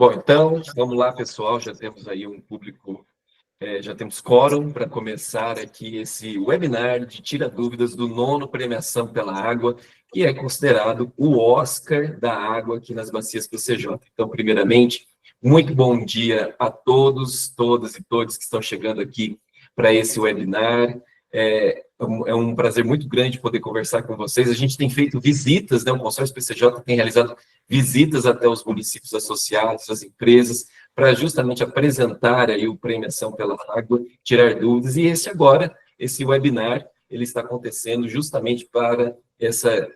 Bom, então, vamos lá, pessoal, já temos aí um público, já temos quórum para começar aqui esse webinar de Tira Dúvidas do nono Premiação pela Água, que é considerado o Oscar da água aqui nas bacias PCJ. Então, primeiramente, muito bom dia a todos, todas e todos que estão chegando aqui para esse webinar. É um prazer muito grande poder conversar com vocês. A gente tem feito visitas, né? O consórcio PCJ tem realizado visitas até os municípios associados, as empresas, para justamente apresentar aí o Premiação pela Água, tirar dúvidas. E esse webinar, ele está acontecendo justamente para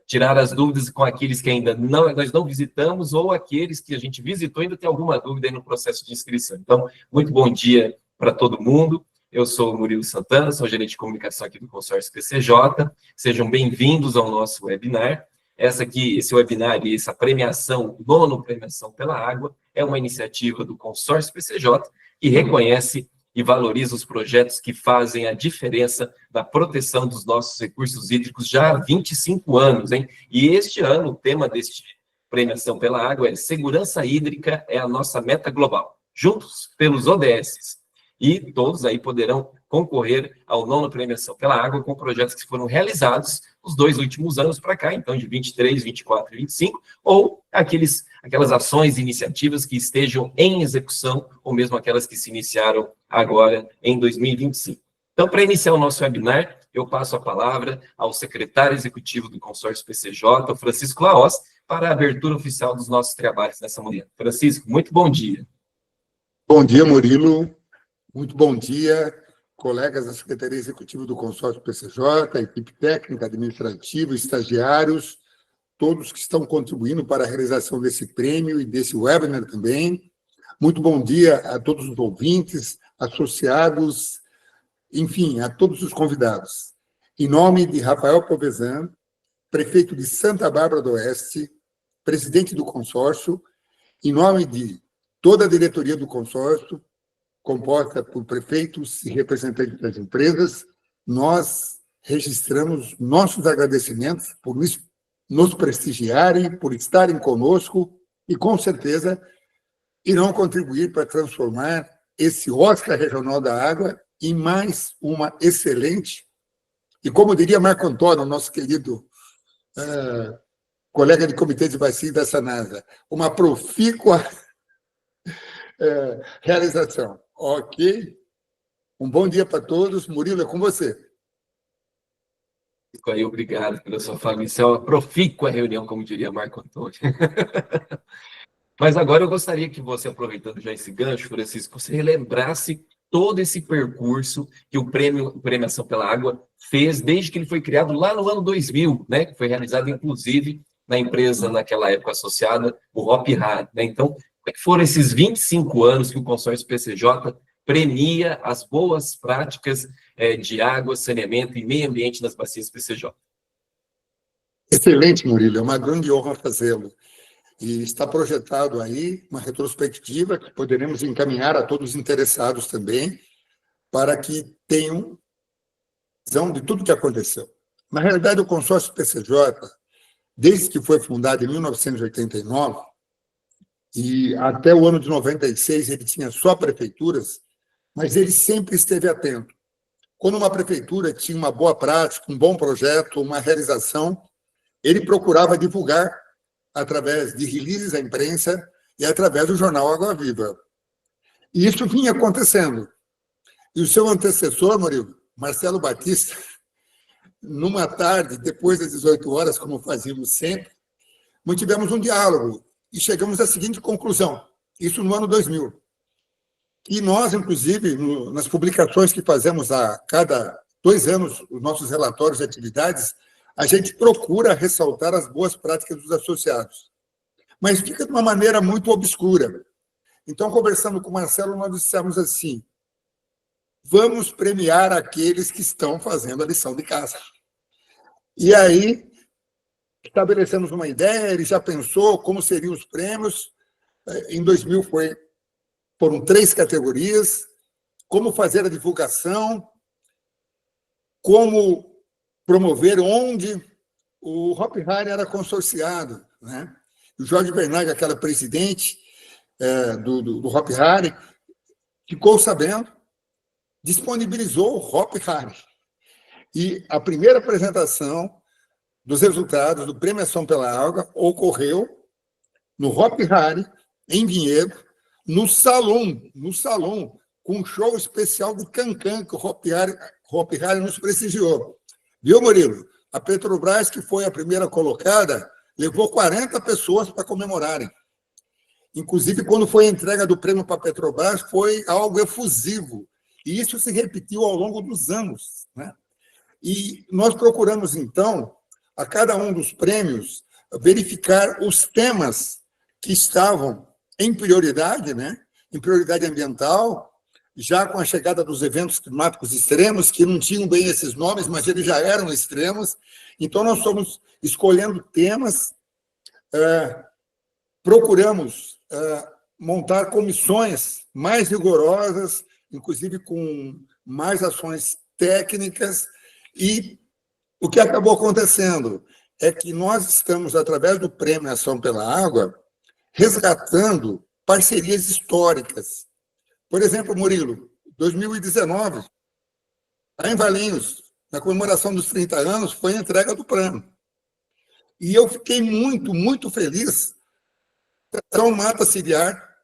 tirar as dúvidas com aqueles que ainda nós não visitamos ou aqueles que a gente visitou ainda tem alguma dúvida aí no processo de inscrição. Então, muito bom dia para todo mundo. Eu sou o Murilo Santana, sou gerente de comunicação aqui do consórcio PCJ. Sejam bem-vindos ao nosso webinar. Esse webinar e essa premiação, nono Premiação pela Água, é uma iniciativa do consórcio PCJ que reconhece e valoriza os projetos que fazem a diferença na proteção dos nossos recursos hídricos já há 25 anos, hein? E este ano, o tema deste Premiação pela Água é Segurança Hídrica é a nossa meta global, juntos pelos ODS. E todos aí poderão concorrer ao nono Premiação pela Água com projetos que foram realizados os 2 últimos anos para cá, então de 23, 24 e 25, ou aquelas ações e iniciativas que estejam em execução, ou mesmo aquelas que se iniciaram agora em 2025. Então, para iniciar o nosso webinar, eu passo a palavra ao secretário executivo do consórcio PCJ, Francisco Laos, para a abertura oficial dos nossos trabalhos nessa manhã. Francisco, muito bom dia. Bom dia, Murilo. Muito bom dia, colegas da Secretaria Executiva do Consórcio PCJ, equipe técnica, administrativa, estagiários, todos que estão contribuindo para a realização desse prêmio e desse webinar também. Muito bom dia a todos os ouvintes, associados, enfim, a todos os convidados. Em nome de Rafael Povesan, prefeito de Santa Bárbara do Oeste, presidente do consórcio, em nome de toda a diretoria do consórcio, composta por prefeitos e representantes das empresas, nós registramos nossos agradecimentos por nos prestigiarem, por estarem conosco e, com certeza, irão contribuir para transformar esse Oscar Regional da Água em mais uma excelente, e como diria Marco Antônio, nosso querido colega de comitê de bacia da SANASA, uma profícua realização. Ok? Um bom dia para todos. Murilo, é com você. Aí, obrigado pela sua fala. Isso é uma profícua reunião, como diria Marco Antônio. Mas agora eu gostaria que você, aproveitando já esse gancho, Francisco, você relembrasse todo esse percurso que o Premiação pela Água fez desde que ele foi criado lá no ano 2000, né? Que foi realizado, inclusive, na empresa, naquela época associada, o Hopi Hari, né? Então, como é que foram esses 25 anos que o consórcio PCJ premia as boas práticas de água, saneamento e meio ambiente nas bacias PCJ? Excelente, Murilo. É uma grande honra fazê-lo. E está projetado aí uma retrospectiva que poderemos encaminhar a todos os interessados também, para que tenham visão de tudo o que aconteceu. Na realidade, o consórcio PCJ, desde que foi fundado em 1989, e até o ano de 96 ele tinha só prefeituras, mas ele sempre esteve atento. Quando uma prefeitura tinha uma boa prática, um bom projeto, uma realização, ele procurava divulgar através de releases à imprensa e através do jornal Água Viva. E isso vinha acontecendo. E o seu antecessor, Murilo, Marcelo Batista, numa tarde, depois das 18 horas, como fazíamos sempre, mantivemos um diálogo e chegamos à seguinte conclusão, isso no ano 2000. E nós, inclusive, nas publicações que fazemos a cada 2 anos, os nossos relatórios de atividades, a gente procura ressaltar as boas práticas dos associados. Mas fica de uma maneira muito obscura. Então, conversando com o Marcelo, nós dissemos assim, vamos premiar aqueles que estão fazendo a lição de casa. E aí, estabelecemos uma ideia, ele já pensou como seriam os prêmios. Em 2000 foram 3 categorias, como fazer a divulgação, como promover onde o Hopi Hari era consorciado, né? O Jorge Bernaga, aquela presidente, do Hop Hari, ficou sabendo, disponibilizou o Hop Hari. E a primeira apresentação dos resultados do Premiação pela Água ocorreu no Hop Hari, em Vinhedo, no salão, com um show especial do Cancan, que o Hop Hari nos prestigiou. Viu, Murilo? A Petrobras, que foi a primeira colocada, levou 40 pessoas para comemorarem. Inclusive, quando foi a entrega do prêmio para a Petrobras, foi algo efusivo. E isso se repetiu ao longo dos anos, né? E nós procuramos, então, a cada um dos prêmios, verificar os temas que estavam em prioridade, né? Em prioridade ambiental, já com a chegada dos eventos climáticos extremos, que não tinham bem esses nomes, mas eles já eram extremos. Então, nós fomos escolhendo temas, procuramos montar comissões mais rigorosas, inclusive com mais ações técnicas, e o que acabou acontecendo é que nós estamos, através do Prêmio Ação pela Água, resgatando parcerias históricas. Por exemplo, Murilo, 2019, lá em Valinhos, na comemoração dos 30 anos, foi a entrega do prêmio. E eu fiquei muito, muito feliz que a Associação Mata Ciliar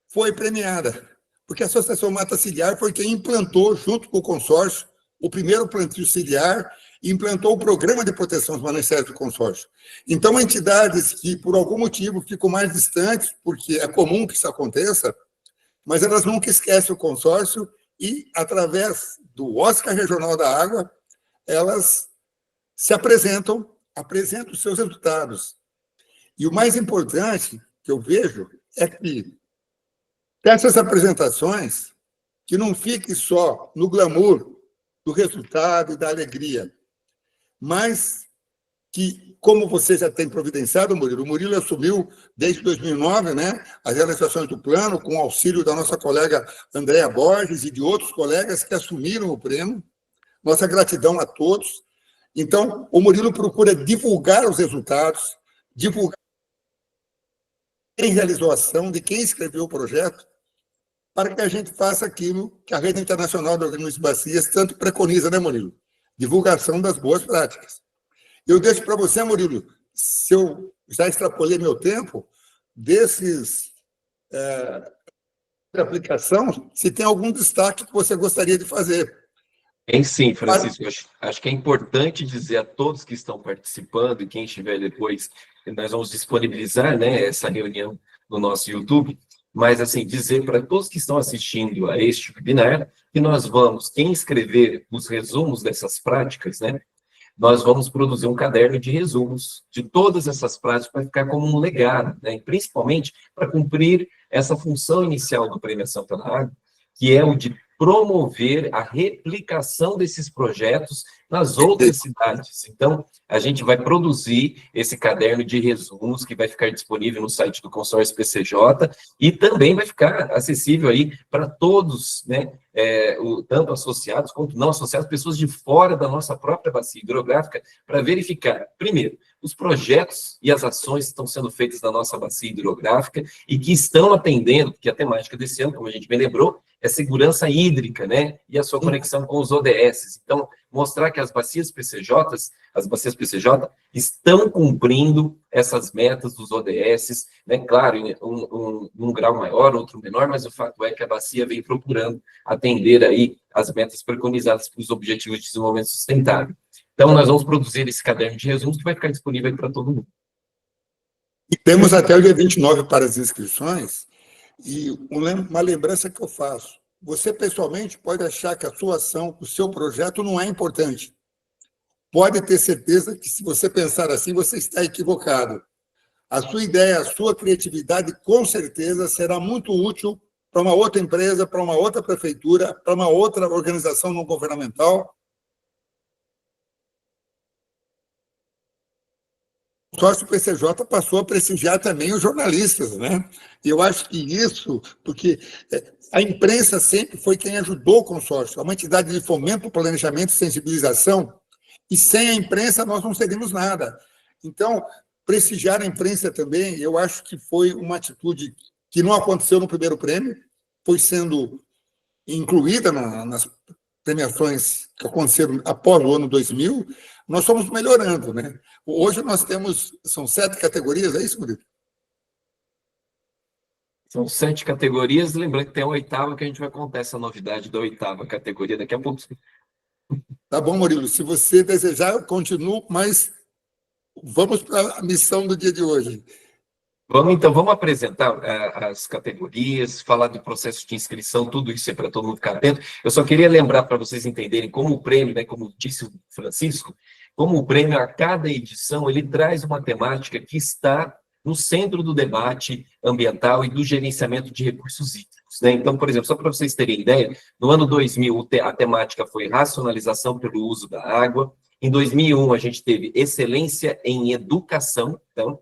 foi premiada, porque a Associação Mata Ciliar foi quem implantou, junto com o consórcio, o primeiro plantio ciliar e implantou o programa de proteção dos mananciais do consórcio. Então, entidades que, por algum motivo, ficam mais distantes, porque é comum que isso aconteça, mas elas nunca esquecem o consórcio e, através do Oscar Regional da Água, elas se apresentam os seus resultados. E o mais importante que eu vejo é que essas apresentações que não fiquem só no glamour do resultado e da alegria, mas que, como você já tem providenciado, Murilo, o Murilo assumiu desde 2009, né, as realizações do plano, com o auxílio da nossa colega Andréa Borges e de outros colegas que assumiram o prêmio. Nossa gratidão a todos. Então, o Murilo procura divulgar os resultados, divulgar quem realizou a ação, de quem escreveu o projeto, para que a gente faça aquilo que a Rede Internacional de Organismos de Bacias tanto preconiza, né, Murilo? Divulgação das boas práticas. Eu deixo para você, Murilo, se eu já extrapolei meu tempo, desses de aplicação, se tem algum destaque que você gostaria de fazer. Tem sim, Francisco. Acho que é importante dizer a todos que estão participando e quem estiver depois, nós vamos disponibilizar, né, essa reunião no nosso YouTube, mas, assim, dizer para todos que estão assistindo a este webinar que nós vamos, quem escrever os resumos dessas práticas, né, nós vamos produzir um caderno de resumos de todas essas práticas para ficar como um legado, né, e principalmente para cumprir essa função inicial do Premiação pela Água, que é o de promover a replicação desses projetos nas outras cidades. Então, a gente vai produzir esse caderno de resumos que vai ficar disponível no site do consórcio PCJ e também vai ficar acessível aí para todos, né, tanto associados quanto não associados, pessoas de fora da nossa própria bacia hidrográfica, para verificar, primeiro, os projetos e as ações que estão sendo feitas na nossa bacia hidrográfica e que estão atendendo, porque a temática desse ano, como a gente bem lembrou, é segurança hídrica, né, e a sua conexão com os ODS. Então, mostrar que as bacias PCJ estão cumprindo essas metas dos ODS, né, claro, um grau maior, outro menor, mas o fato é que a bacia vem procurando atender aí as metas preconizadas para os Objetivos de Desenvolvimento Sustentável. Então, nós vamos produzir esse caderno de resumos que vai ficar disponível para todo mundo. E temos até o dia 29 para as inscrições, e uma lembrança que eu faço. Você, pessoalmente, pode achar que a sua ação, o seu projeto não é importante. Pode ter certeza que, se você pensar assim, você está equivocado. A sua ideia, a sua criatividade, com certeza, será muito útil para uma outra empresa, para uma outra prefeitura, para uma outra organização não governamental. O consórcio PCJ passou a prestigiar também os jornalistas, né? E eu acho que isso, porque a imprensa sempre foi quem ajudou o consórcio, é uma entidade de fomento, planejamento e sensibilização, e sem a imprensa nós não seríamos nada. Então, prestigiar a imprensa também, eu acho que foi uma atitude que não aconteceu no primeiro prêmio, foi sendo incluída nas premiações que aconteceram após o ano 2000, nós estamos melhorando, né? Hoje nós temos, são 7 categorias, é isso, Murilo? São 7 categorias, lembrando que tem a 8ª, que a gente vai contar essa novidade da 8ª categoria daqui a pouco. Tá bom, Murilo, se você desejar, eu continuo, mas vamos para a missão do dia de hoje. Vamos apresentar as categorias, falar do processo de inscrição, tudo isso é para todo mundo ficar atento. Eu só queria lembrar para vocês entenderem como o prêmio, né, como disse o Francisco, como o prêmio, a cada edição, ele traz uma temática que está no centro do debate ambiental e do gerenciamento de recursos hídricos, né? Então, por exemplo, só para vocês terem ideia, no ano 2000, a temática foi racionalização pelo uso da água. Em 2001, a gente teve excelência em educação, então,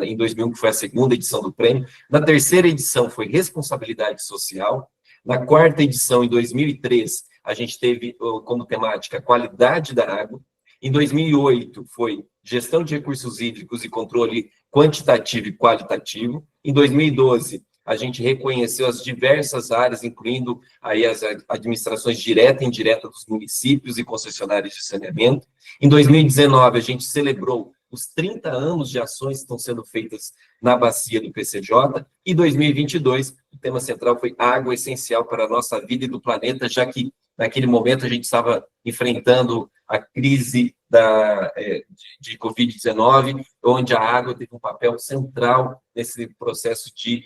em 2001, que foi a segunda edição do prêmio. Na terceira edição foi responsabilidade social. Na quarta edição, em 2003, a gente teve como temática qualidade da água. Em 2008 foi gestão de recursos hídricos e controle quantitativo e qualitativo. Em 2012, a gente reconheceu as diversas áreas, incluindo aí as administrações direta e indireta dos municípios e concessionários de saneamento. Em 2019, a gente celebrou os 30 anos de ações que estão sendo feitas na bacia do PCJ, e 2022, o tema central foi água essencial para a nossa vida e do planeta, já que naquele momento a gente estava enfrentando a crise de Covid-19, onde a água teve um papel central nesse processo de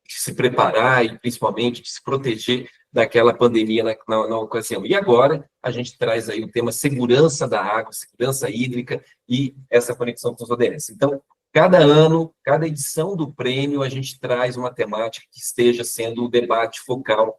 se preparar e, principalmente, de se proteger daquela pandemia na ocasião. E agora, a gente traz aí o tema segurança da água, segurança hídrica e essa conexão com os ODS. Então, cada ano, cada edição do prêmio, a gente traz uma temática que esteja sendo o debate focal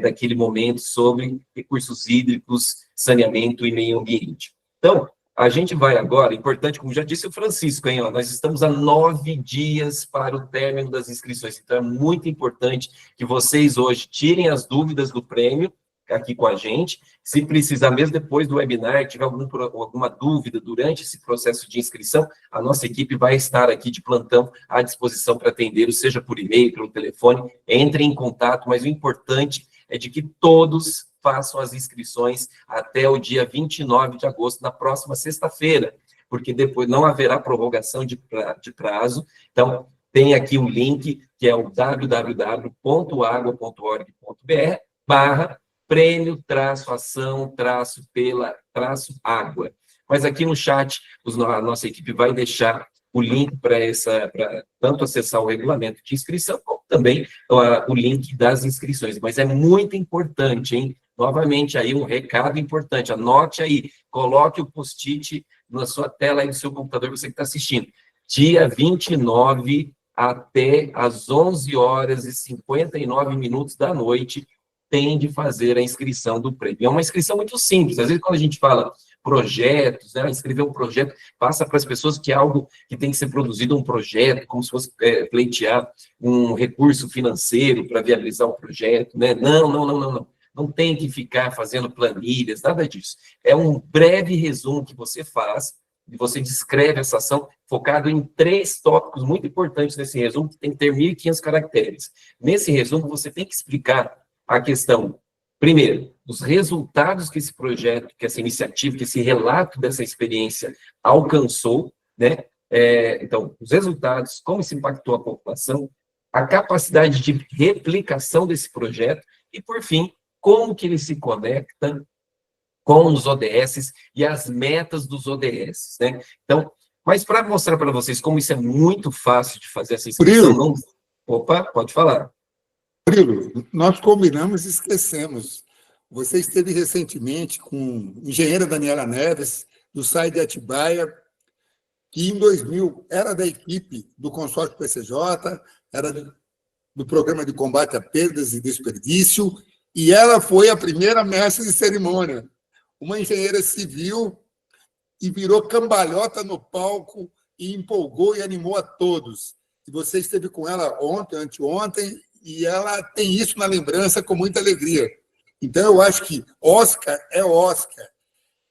daquele momento sobre recursos hídricos, saneamento e meio ambiente. Então, a gente vai agora, importante, como já disse o Francisco, hein, ó, nós estamos a 9 dias para o término das inscrições, então é muito importante que vocês hoje tirem as dúvidas do prêmio aqui com a gente. Se precisar, mesmo depois do webinar, tiver alguma dúvida durante esse processo de inscrição, a nossa equipe vai estar aqui de plantão à disposição para atender, seja por e-mail, pelo telefone, entre em contato, mas o importante é de que todos façam as inscrições até o dia 29 de agosto, na próxima sexta-feira, porque depois não haverá prorrogação de prazo. Então, tem aqui o link, que é o www.agua.org.br/prêmio-ação-pela-água. Mas aqui no chat, a nossa equipe vai deixar o link para tanto acessar o regulamento de inscrição, como também o link das inscrições. Mas é muito importante, hein? Novamente, aí um recado importante, anote aí, coloque o post-it na sua tela aí do seu computador, você que está assistindo. Dia 29 até às 11h59 da noite, tem de fazer a inscrição do prêmio. É uma inscrição muito simples, às vezes quando a gente fala projetos, né, escrever um projeto, passa para as pessoas que é algo que tem que ser produzido, um projeto, como se fosse pleitear um recurso financeiro para viabilizar um projeto, né? Não. Não tem que ficar fazendo planilhas, nada disso. É um breve resumo que você faz, e você descreve essa ação focado em 3 tópicos muito importantes nesse resumo, que tem que ter 1.500 caracteres. Nesse resumo, você tem que explicar a questão, primeiro, os resultados que esse projeto, que essa iniciativa, que esse relato dessa experiência alcançou, né? Então, os resultados, como isso impactou a população, a capacidade de replicação desse projeto e, por fim, como que ele se conecta com os ODS e as metas dos ODS, né? Então, mas para mostrar para vocês como isso é muito fácil de fazer essa inscrição... Murilo, Opa, pode falar. Murilo, nós combinamos e esquecemos. Você esteve recentemente com a engenheira Daniela Neves, do SAI de Atibaia, que em 2000 era da equipe do consórcio PCJ, era do programa de combate a perdas e desperdício, e ela foi a primeira mestre de cerimônia, uma engenheira civil, e virou cambalhota no palco, e empolgou e animou a todos. E você esteve com ela ontem, anteontem, e ela tem isso na lembrança com muita alegria. Então, eu acho que Oscar é Oscar,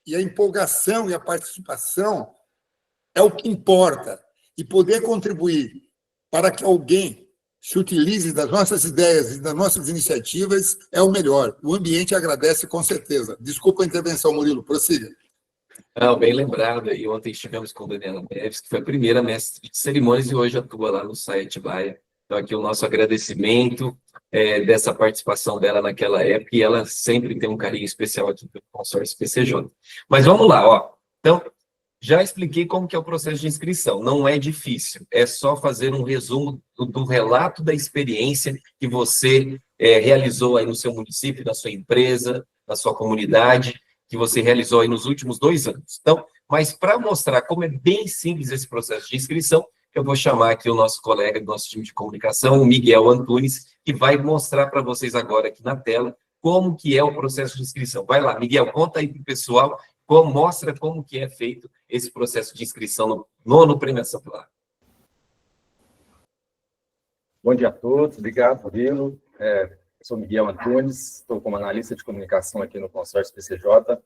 e a empolgação e a participação é o que importa, e poder contribuir para que alguém se utilize das nossas ideias e das nossas iniciativas é o melhor. O ambiente agradece com certeza. Desculpa a intervenção, Murilo, prossiga. Não, bem lembrado. E ontem estivemos com a Daniela Neves, que foi a primeira mestre de cerimônias e hoje atua lá no SAI Atibaia. Então, aqui o nosso agradecimento dessa participação dela naquela época, e ela sempre tem um carinho especial aqui pelo consórcio PCJ. Mas vamos lá, ó. Então, já expliquei como que é o processo de inscrição. Não é difícil, é só fazer um resumo do relato da experiência que você realizou aí no seu município, na sua empresa, na sua comunidade, que você realizou aí nos últimos 2 anos. Então, mas para mostrar como é bem simples esse processo de inscrição, eu vou chamar aqui o nosso colega do nosso time de comunicação, o Miguel Antunes, que vai mostrar para vocês agora aqui na tela como que é o processo de inscrição. Vai lá, Miguel, conta aí para o pessoal, mostra como que é feito esse processo de inscrição no nono Premiação pela Água. Bom dia a todos, obrigado, Murilo. Eu sou Miguel Antunes, estou como analista de comunicação aqui no consórcio PCJ.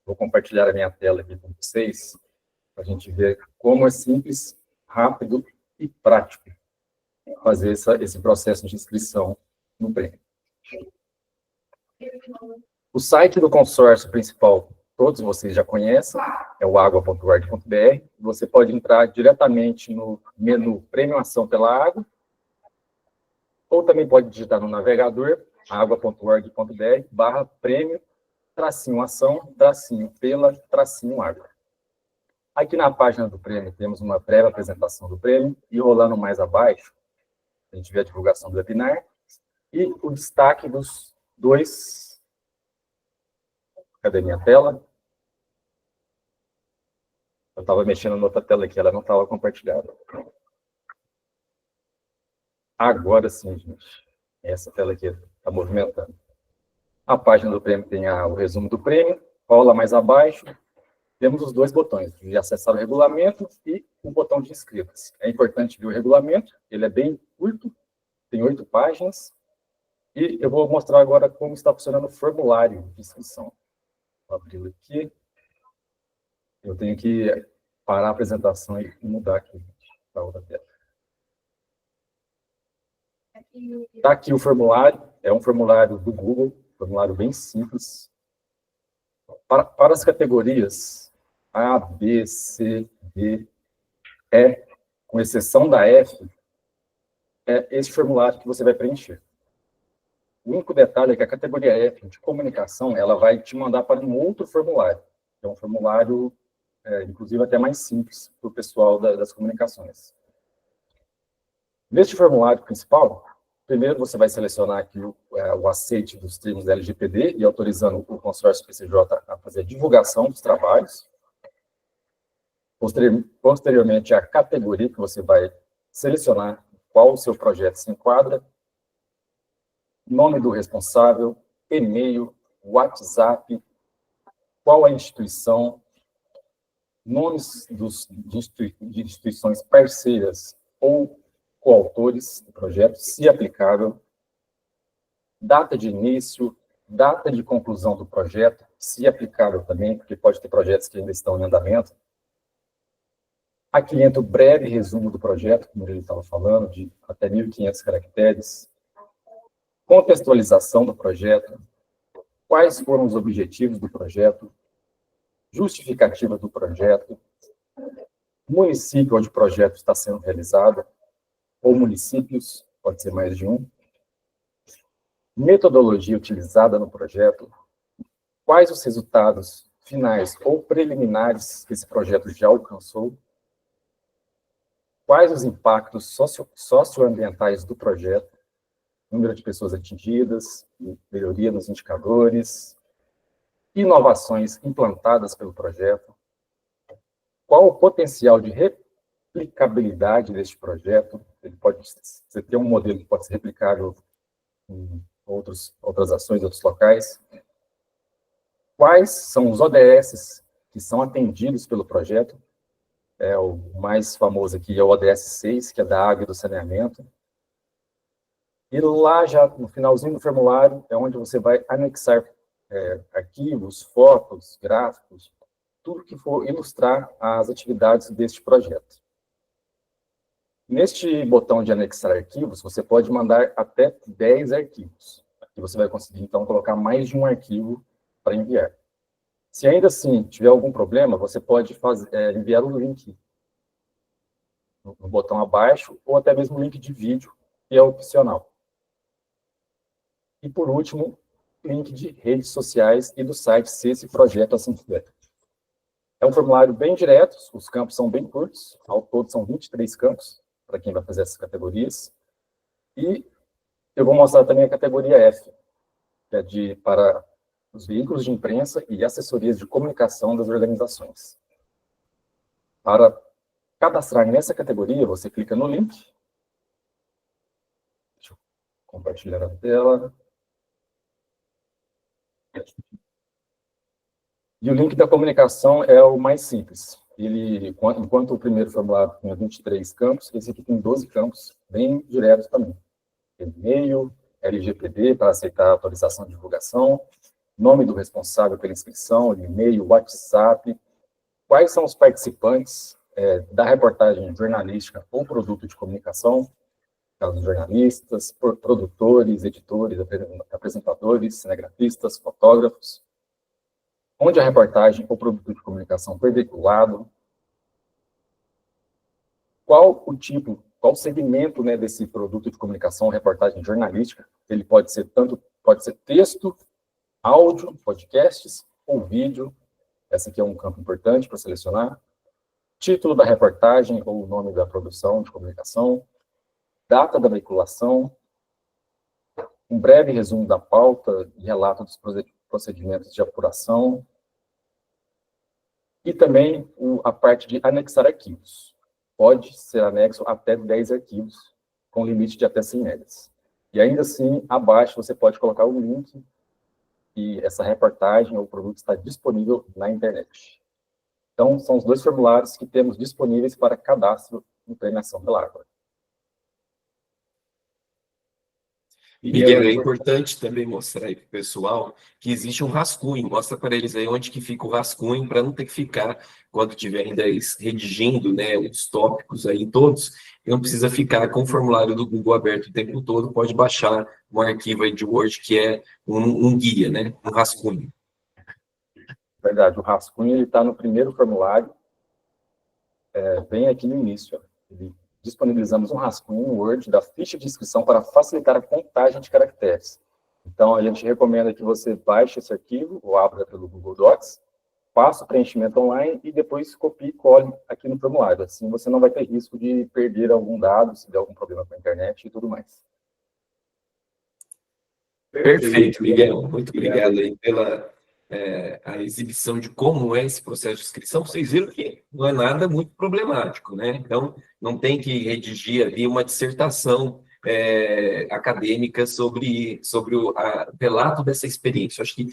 Vou compartilhar a minha tela aqui com vocês, para a gente ver como é simples, rápido e prático fazer esse processo de inscrição no prêmio. O site do consórcio principal, todos vocês já conhecem, é o agua.org.br. Você pode entrar diretamente no menu Premiação pela Água, ou também pode digitar no navegador, agua.org.br/prêmio, ação, pela, água. Aqui na página do prêmio temos uma breve apresentação do prêmio, e rolando mais abaixo, a gente vê a divulgação do webinar e o destaque dos dois. Cadê minha tela? Eu estava mexendo na outra tela aqui, ela não estava compartilhada. Agora sim, gente. Essa tela aqui está movimentando. A página do prêmio tem o resumo do prêmio. Rola mais abaixo. Temos os dois botões, de acessar o regulamento e o botão de inscritos. É importante ver o regulamento, ele é bem curto, tem 8 páginas. E eu vou mostrar agora como está funcionando o formulário de inscrição. Vou abrir aqui. Eu tenho que parar a apresentação e mudar aqui para outra tela. Está aqui o formulário, é um formulário do Google, formulário bem simples. Para as categorias A, B, C, D, E, com exceção da F, é esse formulário que você vai preencher. O único detalhe é que a categoria F de comunicação, ela vai te mandar para um outro formulário. É um formulário, inclusive, até mais simples para o pessoal das comunicações. Neste formulário principal, primeiro você vai selecionar aqui o aceite dos termos da LGPD e autorizando o consórcio PCJ a fazer a divulgação dos trabalhos. Posteriormente, a categoria que você vai selecionar qual o seu projeto se enquadra, nome do responsável, e-mail, WhatsApp, qual a instituição, nomes de instituições parceiras ou coautores do projeto, se aplicável, data de início, data de conclusão do projeto, se aplicável também, porque pode ter projetos que ainda estão em andamento. Aqui entra o breve resumo do projeto, como ele estava falando, de até 1.500 caracteres, contextualização do projeto, quais foram os objetivos do projeto, justificativa do projeto, município onde o projeto está sendo realizado, ou municípios, pode ser mais de um, metodologia utilizada no projeto, quais os resultados finais ou preliminares que esse projeto já alcançou, quais os impactos socioambientais do projeto, número de pessoas atingidas, melhoria nos indicadores, inovações implantadas pelo projeto, qual o potencial de replicabilidade deste projeto. Você tem um modelo que pode ser replicável em outras ações, outros locais. Quais são os ODS que são atendidos pelo projeto? O mais famoso aqui é o ODS 6, que é da água e do saneamento. E lá, já no finalzinho do formulário, é onde você vai anexar arquivos, fotos, gráficos, tudo que for ilustrar as atividades deste projeto. Neste botão de anexar arquivos, você pode mandar até 10 arquivos. Aqui você vai conseguir, então, colocar mais de um arquivo para enviar. Se ainda assim tiver algum problema, você pode enviar o link no botão abaixo, ou até mesmo o link de vídeo, que é opcional. E, por último, link de redes sociais e do site, se esse projeto assim tiver. É um formulário bem direto, os campos são bem curtos, ao todo são 23 campos, para quem vai fazer essas categorias. E eu vou mostrar também a categoria F, que é para os veículos de imprensa e assessorias de comunicação das organizações. Para cadastrar nessa categoria, você clica no link. Deixa eu compartilhar a tela. E o link da comunicação é o mais simples. Enquanto o primeiro formulário tinha 23 campos, esse aqui tem 12 campos, bem diretos também. E-mail, LGPD para aceitar a atualização de divulgação, nome do responsável pela inscrição, e-mail, WhatsApp, quais são os participantes da reportagem jornalística ou produto de comunicação, caso jornalistas, produtores, editores, apresentadores, cinegrafistas, fotógrafos, onde a reportagem ou produto de comunicação foi veiculado, qual o segmento, né, desse produto de comunicação, reportagem jornalística. Ele pode ser texto, áudio, podcasts ou vídeo. Esse aqui é um campo importante para selecionar. Título da reportagem ou o nome da produção de comunicação, data da veiculação, um breve resumo da pauta e relato dos procedimentos de apuração, e também a parte de anexar arquivos. Pode ser anexo até 10 arquivos, com limite de até 100 megas. E ainda assim, abaixo você pode colocar o link e essa reportagem ou produto está disponível na internet. Então, são os dois formulários que temos disponíveis para cadastro em premiação pela Ágora. Miguel, é importante também mostrar aí para o pessoal que existe um rascunho. Mostra para eles aí onde que fica o rascunho, para não ter que ficar, quando estiver ainda redigindo, né, os tópicos aí todos, não precisa ficar com o formulário do Google aberto o tempo todo, pode baixar um arquivo aí de Word que é um guia, né, um rascunho. Verdade, o rascunho está no primeiro formulário, bem aqui no início. Disponibilizamos um rascunho em Word da ficha de inscrição para facilitar a contagem de caracteres. Então, a gente recomenda que você baixe esse arquivo, ou abra pelo Google Docs, faça o preenchimento online e depois copie e cole aqui no formulário. Assim, você não vai ter risco de perder algum dado, se der algum problema com a internet e tudo mais. Perfeito, Miguel. Muito obrigado aí pela a exibição de como é esse processo de inscrição. Vocês viram que não é nada muito problemático, né? Então, não tem que redigir ali uma dissertação acadêmica sobre o relato dessa experiência. Acho que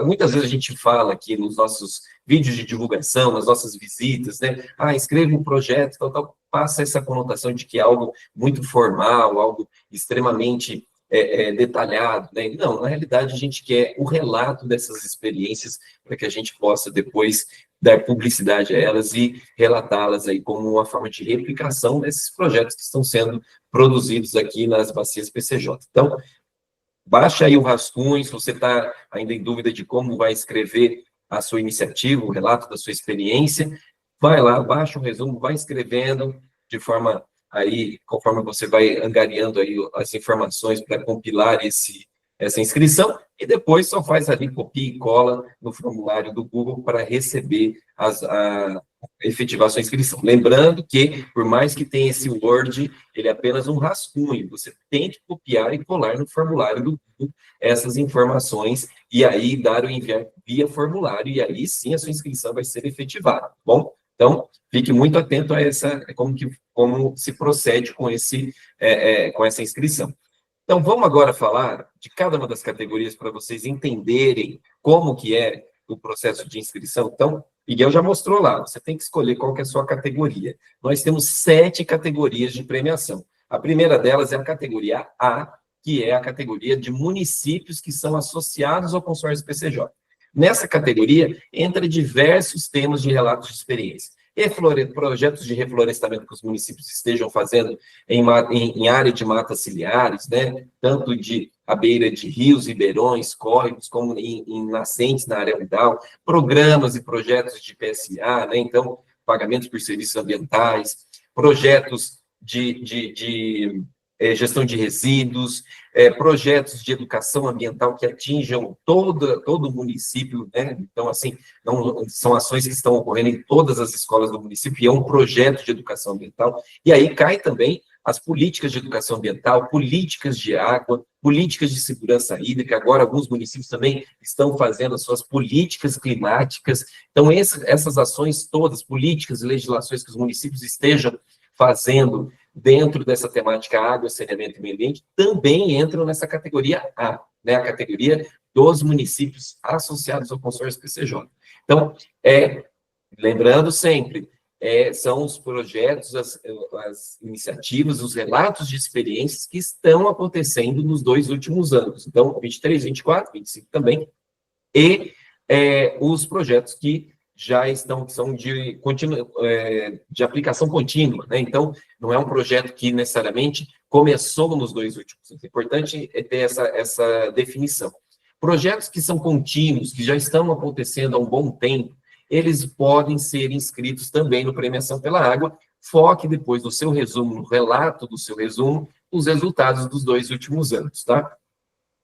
muitas vezes a gente fala aqui nos nossos vídeos de divulgação, nas nossas visitas, né? Escreva um projeto, tal, passa essa conotação de que é algo muito formal, algo extremamente detalhado, né? Não, na realidade a gente quer o relato dessas experiências para que a gente possa depois dar publicidade a elas e relatá-las aí como uma forma de replicação desses projetos que estão sendo produzidos aqui nas bacias PCJ. Então, baixa aí o rascunho, se você está ainda em dúvida de como vai escrever a sua iniciativa, o relato da sua experiência, vai lá, baixa o resumo, vai escrevendo de forma aí, conforme você vai angariando aí as informações para compilar essa inscrição, e depois só faz ali, copia e cola no formulário do Google para receber efetivar sua inscrição. Lembrando que, por mais que tenha esse Word, ele é apenas um rascunho, você tem que copiar e colar no formulário do Google essas informações, e aí dar o enviar via formulário, e aí sim a sua inscrição vai ser efetivada, tá bom? Então, fique muito atento a como se procede com essa inscrição. Então, vamos agora falar de cada uma das categorias para vocês entenderem como que é o processo de inscrição. Então, Miguel já mostrou lá, você tem que escolher qual que é a sua categoria. Nós temos 7 categorias de premiação. A primeira delas é a categoria A, que é a categoria de municípios que são associados ao consórcio PCJ. Nessa categoria, entra diversos temas de relatos de experiência. projetos de reflorestamento que os municípios estejam fazendo em área de matas ciliares, né? Tanto à beira de rios, ribeirões, córregos, como em nascentes na área rural, programas e projetos de PSA, né? Então, pagamentos por serviços ambientais, projetos de gestão de resíduos, projetos de educação ambiental que atinjam todo o município, né? Então, assim, são ações que estão ocorrendo em todas as escolas do município, e é um projeto de educação ambiental, e aí cai também as políticas de educação ambiental, políticas de água, políticas de segurança hídrica. Agora, alguns municípios também estão fazendo as suas políticas climáticas. Então, essas ações todas, políticas e legislações que os municípios estejam fazendo dentro dessa temática água, saneamento e meio ambiente, também entram nessa categoria A, né, a categoria dos municípios associados ao consórcio PCJ. Então, lembrando sempre, são os projetos, as iniciativas, os relatos de experiências que estão acontecendo nos 2 últimos anos. Então, 23, 24, 25 também, e os projetos que já são de aplicação contínua, né? Então, não é um projeto que necessariamente começou nos 2 últimos anos. É importante ter essa definição. Projetos que são contínuos, que já estão acontecendo há um bom tempo, eles podem ser inscritos também no Premiação pela Água. Foque depois no seu resumo, no relato do seu resumo, os resultados dos 2 últimos anos, tá?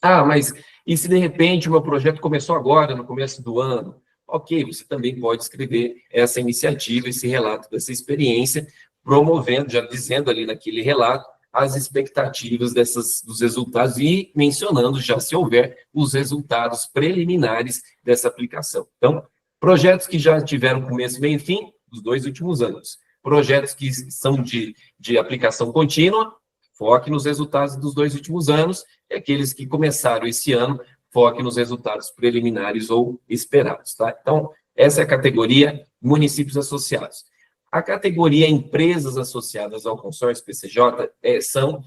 Ah, mas e se de repente o meu projeto começou agora, no começo do ano? Ok, você também pode escrever essa iniciativa, esse relato dessa experiência, promovendo, já dizendo ali naquele relato, as expectativas dos resultados e mencionando já, se houver, os resultados preliminares dessa aplicação. Então, projetos que já tiveram começo, meio e fim, dos 2 últimos anos. Projetos que são de aplicação contínua, foque nos resultados dos 2 últimos anos, e aqueles que começaram esse ano, foque nos resultados preliminares ou esperados, tá? Então, essa é a categoria municípios associados. A categoria empresas associadas ao consórcio PCJ são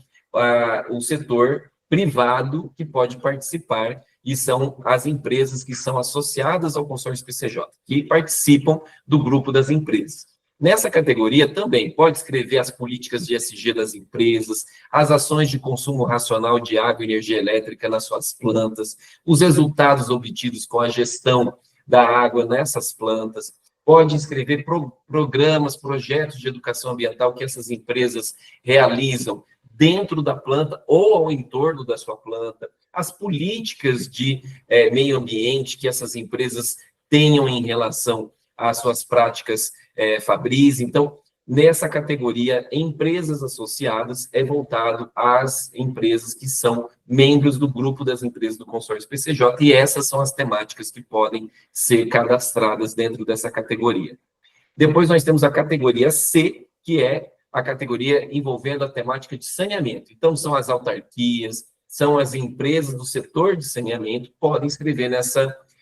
o setor privado que pode participar, e são as empresas que são associadas ao consórcio PCJ, que participam do grupo das empresas. Nessa categoria também pode escrever as políticas de ESG das empresas, as ações de consumo racional de água e energia elétrica nas suas plantas, os resultados obtidos com a gestão da água nessas plantas, pode escrever programas, projetos de educação ambiental que essas empresas realizam dentro da planta ou ao entorno da sua planta, as políticas de meio ambiente que essas empresas tenham em relação às suas práticas Fabris. Então, nessa categoria, empresas associadas é voltado às empresas que são membros do grupo das empresas do consórcio PCJ, e essas são as temáticas que podem ser cadastradas dentro dessa categoria. Depois nós temos a categoria C, que é a categoria envolvendo a temática de saneamento. Então, são as autarquias, são as empresas do setor de saneamento que podem escrever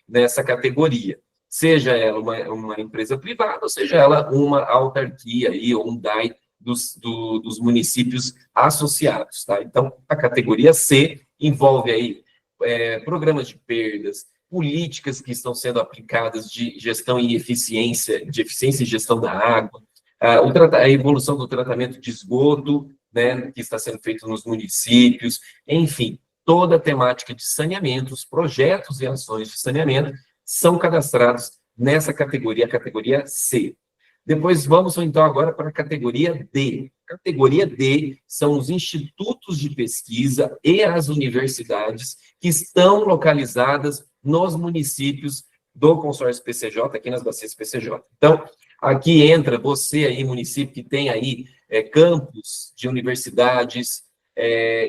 nessa categoria. Seja ela uma empresa privada, ou seja ela uma autarquia aí, ou um DAI dos municípios associados, tá? Então, a categoria C envolve aí programas de perdas, políticas que estão sendo aplicadas de gestão e eficiência, de eficiência e gestão da água, a evolução do tratamento de esgoto, né, que está sendo feito nos municípios, enfim, toda a temática de saneamento, os projetos e ações de saneamento são cadastrados nessa categoria, a categoria C. Depois vamos, então, agora para a categoria D. A categoria D são os institutos de pesquisa e as universidades que estão localizadas nos municípios do consórcio PCJ, aqui nas bacias PCJ. Então, aqui entra você aí, município que tem aí campos de universidades,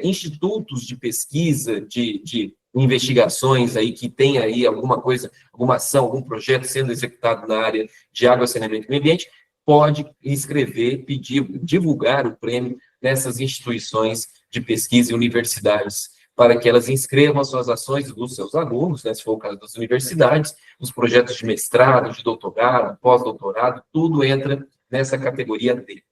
institutos de pesquisa, de investigações aí, que tem aí alguma coisa, alguma ação, algum projeto sendo executado na área de água, saneamento e meio ambiente, pode inscrever, pedir, divulgar o prêmio nessas instituições de pesquisa e universidades, para que elas inscrevam as suas ações dos seus alunos, né, se for o caso das universidades, os projetos de mestrado, de doutorado, pós-doutorado, tudo entra nessa categoria D.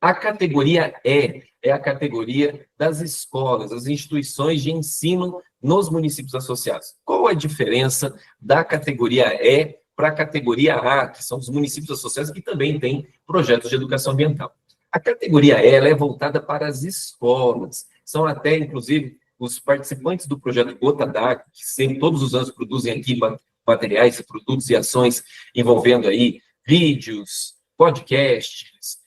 A categoria E é a categoria das escolas, as instituições de ensino nos municípios associados. Qual a diferença da categoria E para a categoria A, que são os municípios associados que também têm projetos de educação ambiental. A categoria E, ela é voltada para as escolas. São até, inclusive, os participantes do projeto Gota d'Água, que sempre, todos os anos produzem aqui materiais, produtos e ações envolvendo aí vídeos, podcasts,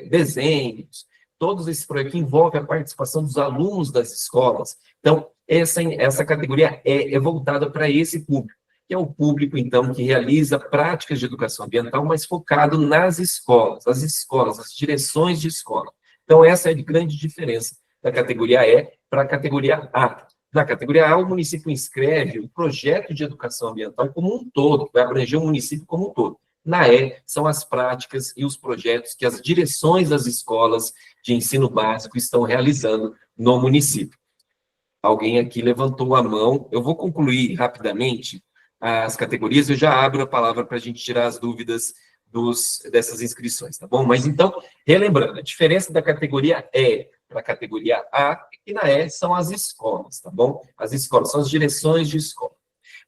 desenhos, todos esses projetos que envolvem a participação dos alunos das escolas. Então, essa categoria é voltada para esse público, que é o público, então, que realiza práticas de educação ambiental, mas focado nas escolas, as direções de escola. Então, essa é a grande diferença da categoria E para a categoria A. Na categoria A, o município inscreve o projeto de educação ambiental como um todo, que vai abranger o município como um todo. Na E, são as práticas e os projetos que as direções das escolas de ensino básico estão realizando no município. Alguém aqui levantou a mão. Eu vou concluir rapidamente as categorias, eu já abro a palavra para a gente tirar as dúvidas dessas inscrições, tá bom? Mas então, relembrando, a diferença da categoria E para a categoria A e na E são as escolas, tá bom? As escolas são as direções de escola.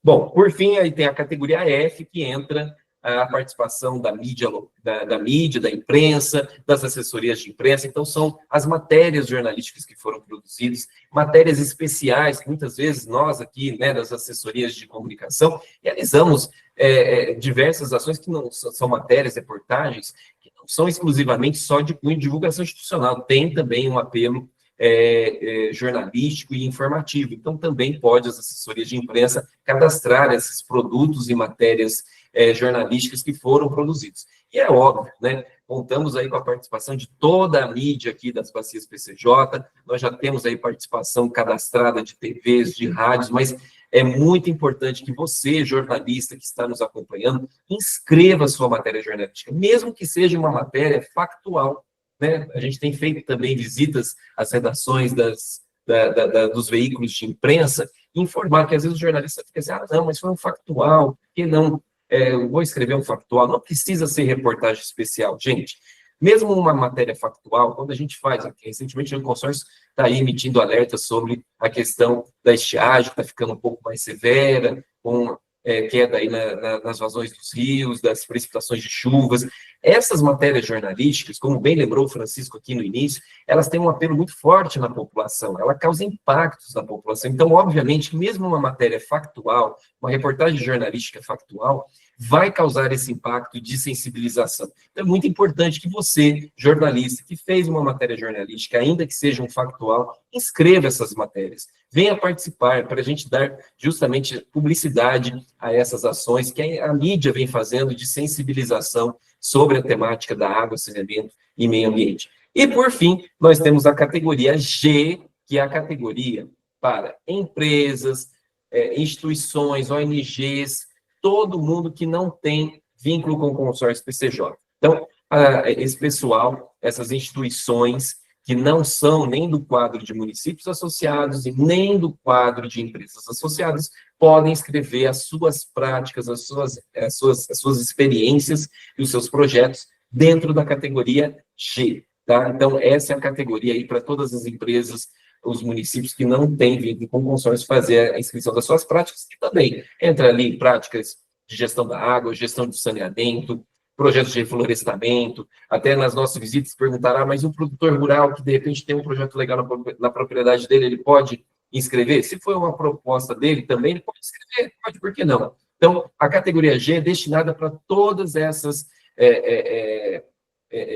Bom, por fim, aí tem a categoria F, que entra a participação da mídia, da imprensa, das assessorias de imprensa. Então, são as matérias jornalísticas que foram produzidas, matérias especiais, que muitas vezes nós aqui, né, das assessorias de comunicação, realizamos diversas ações que não são matérias, reportagens, que não são exclusivamente só de cunho de divulgação institucional, tem também um apelo jornalístico e informativo. Então, também pode as assessorias de imprensa cadastrar esses produtos e matérias jornalísticas que foram produzidos. E é óbvio, né? Contamos aí com a participação de toda a mídia aqui das bacias PCJ, nós já temos aí participação cadastrada de TVs, de rádios, mas é muito importante que você, jornalista que está nos acompanhando, inscreva a sua matéria jornalística, mesmo que seja uma matéria factual, né? A gente tem feito também visitas às redações dos veículos de imprensa, informar que às vezes o jornalista fica assim, não, mas foi um factual, por que não? Eu vou escrever um factual, não precisa ser reportagem especial, gente. Mesmo uma matéria factual, quando a gente faz, aqui, recentemente o consórcio está aí emitindo alerta sobre a questão da estiagem, que está ficando um pouco mais severa, com queda aí nas vazões dos rios, das precipitações de chuvas. Essas matérias jornalísticas, como bem lembrou o Francisco aqui no início, elas têm um apelo muito forte na população, ela causa impactos na população. Então, obviamente, mesmo uma matéria factual, uma reportagem jornalística factual, vai causar esse impacto de sensibilização. Então, é muito importante que você, jornalista, que fez uma matéria jornalística, ainda que seja um factual, inscreva essas matérias. Venha participar para a gente dar justamente publicidade a essas ações que a mídia vem fazendo de sensibilização sobre a temática da água, saneamento e meio ambiente. E, por fim, nós temos a categoria G, que é a categoria para empresas, instituições, ONGs, todo mundo que não tem vínculo com o consórcio PCJ. Então, esse pessoal, essas instituições que não são nem do quadro de municípios associados e nem do quadro de empresas associadas, podem escrever as suas práticas, as suas experiências e os seus projetos dentro da categoria G, tá? Então, essa é a categoria aí para todas as empresas, os municípios que não têm vínculo com o consórcio fazer a inscrição das suas práticas, que também entra ali em práticas de gestão da água, gestão de saneamento, projetos de reflorestamento, até nas nossas visitas perguntaram, mas um produtor rural que de repente tem um projeto legal na propriedade dele, ele pode inscrever? Se for uma proposta dele também, ele pode inscrever, pode, por que não? Então, a categoria G é destinada para todas essas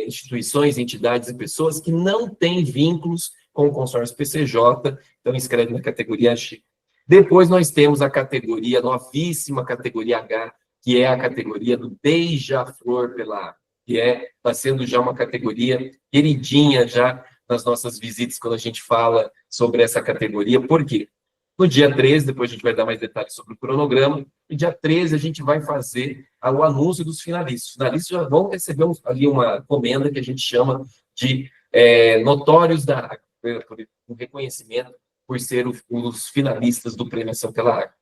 instituições, entidades e pessoas que não têm vínculos com o consórcio PCJ, então inscreve na categoria G. Depois nós temos a categoria, novíssima categoria H, que é a categoria do Beija-Flor pela Água, que está sendo já uma categoria queridinha já nas nossas visitas, quando a gente fala sobre essa categoria. Por quê? No dia 13, depois a gente vai dar mais detalhes sobre o cronograma, no dia 13 a gente vai fazer o anúncio dos finalistas. Os finalistas já vão receber ali uma comenda que a gente chama de notórios da água, um reconhecimento por ser os finalistas do Prêmio Ação pela Água.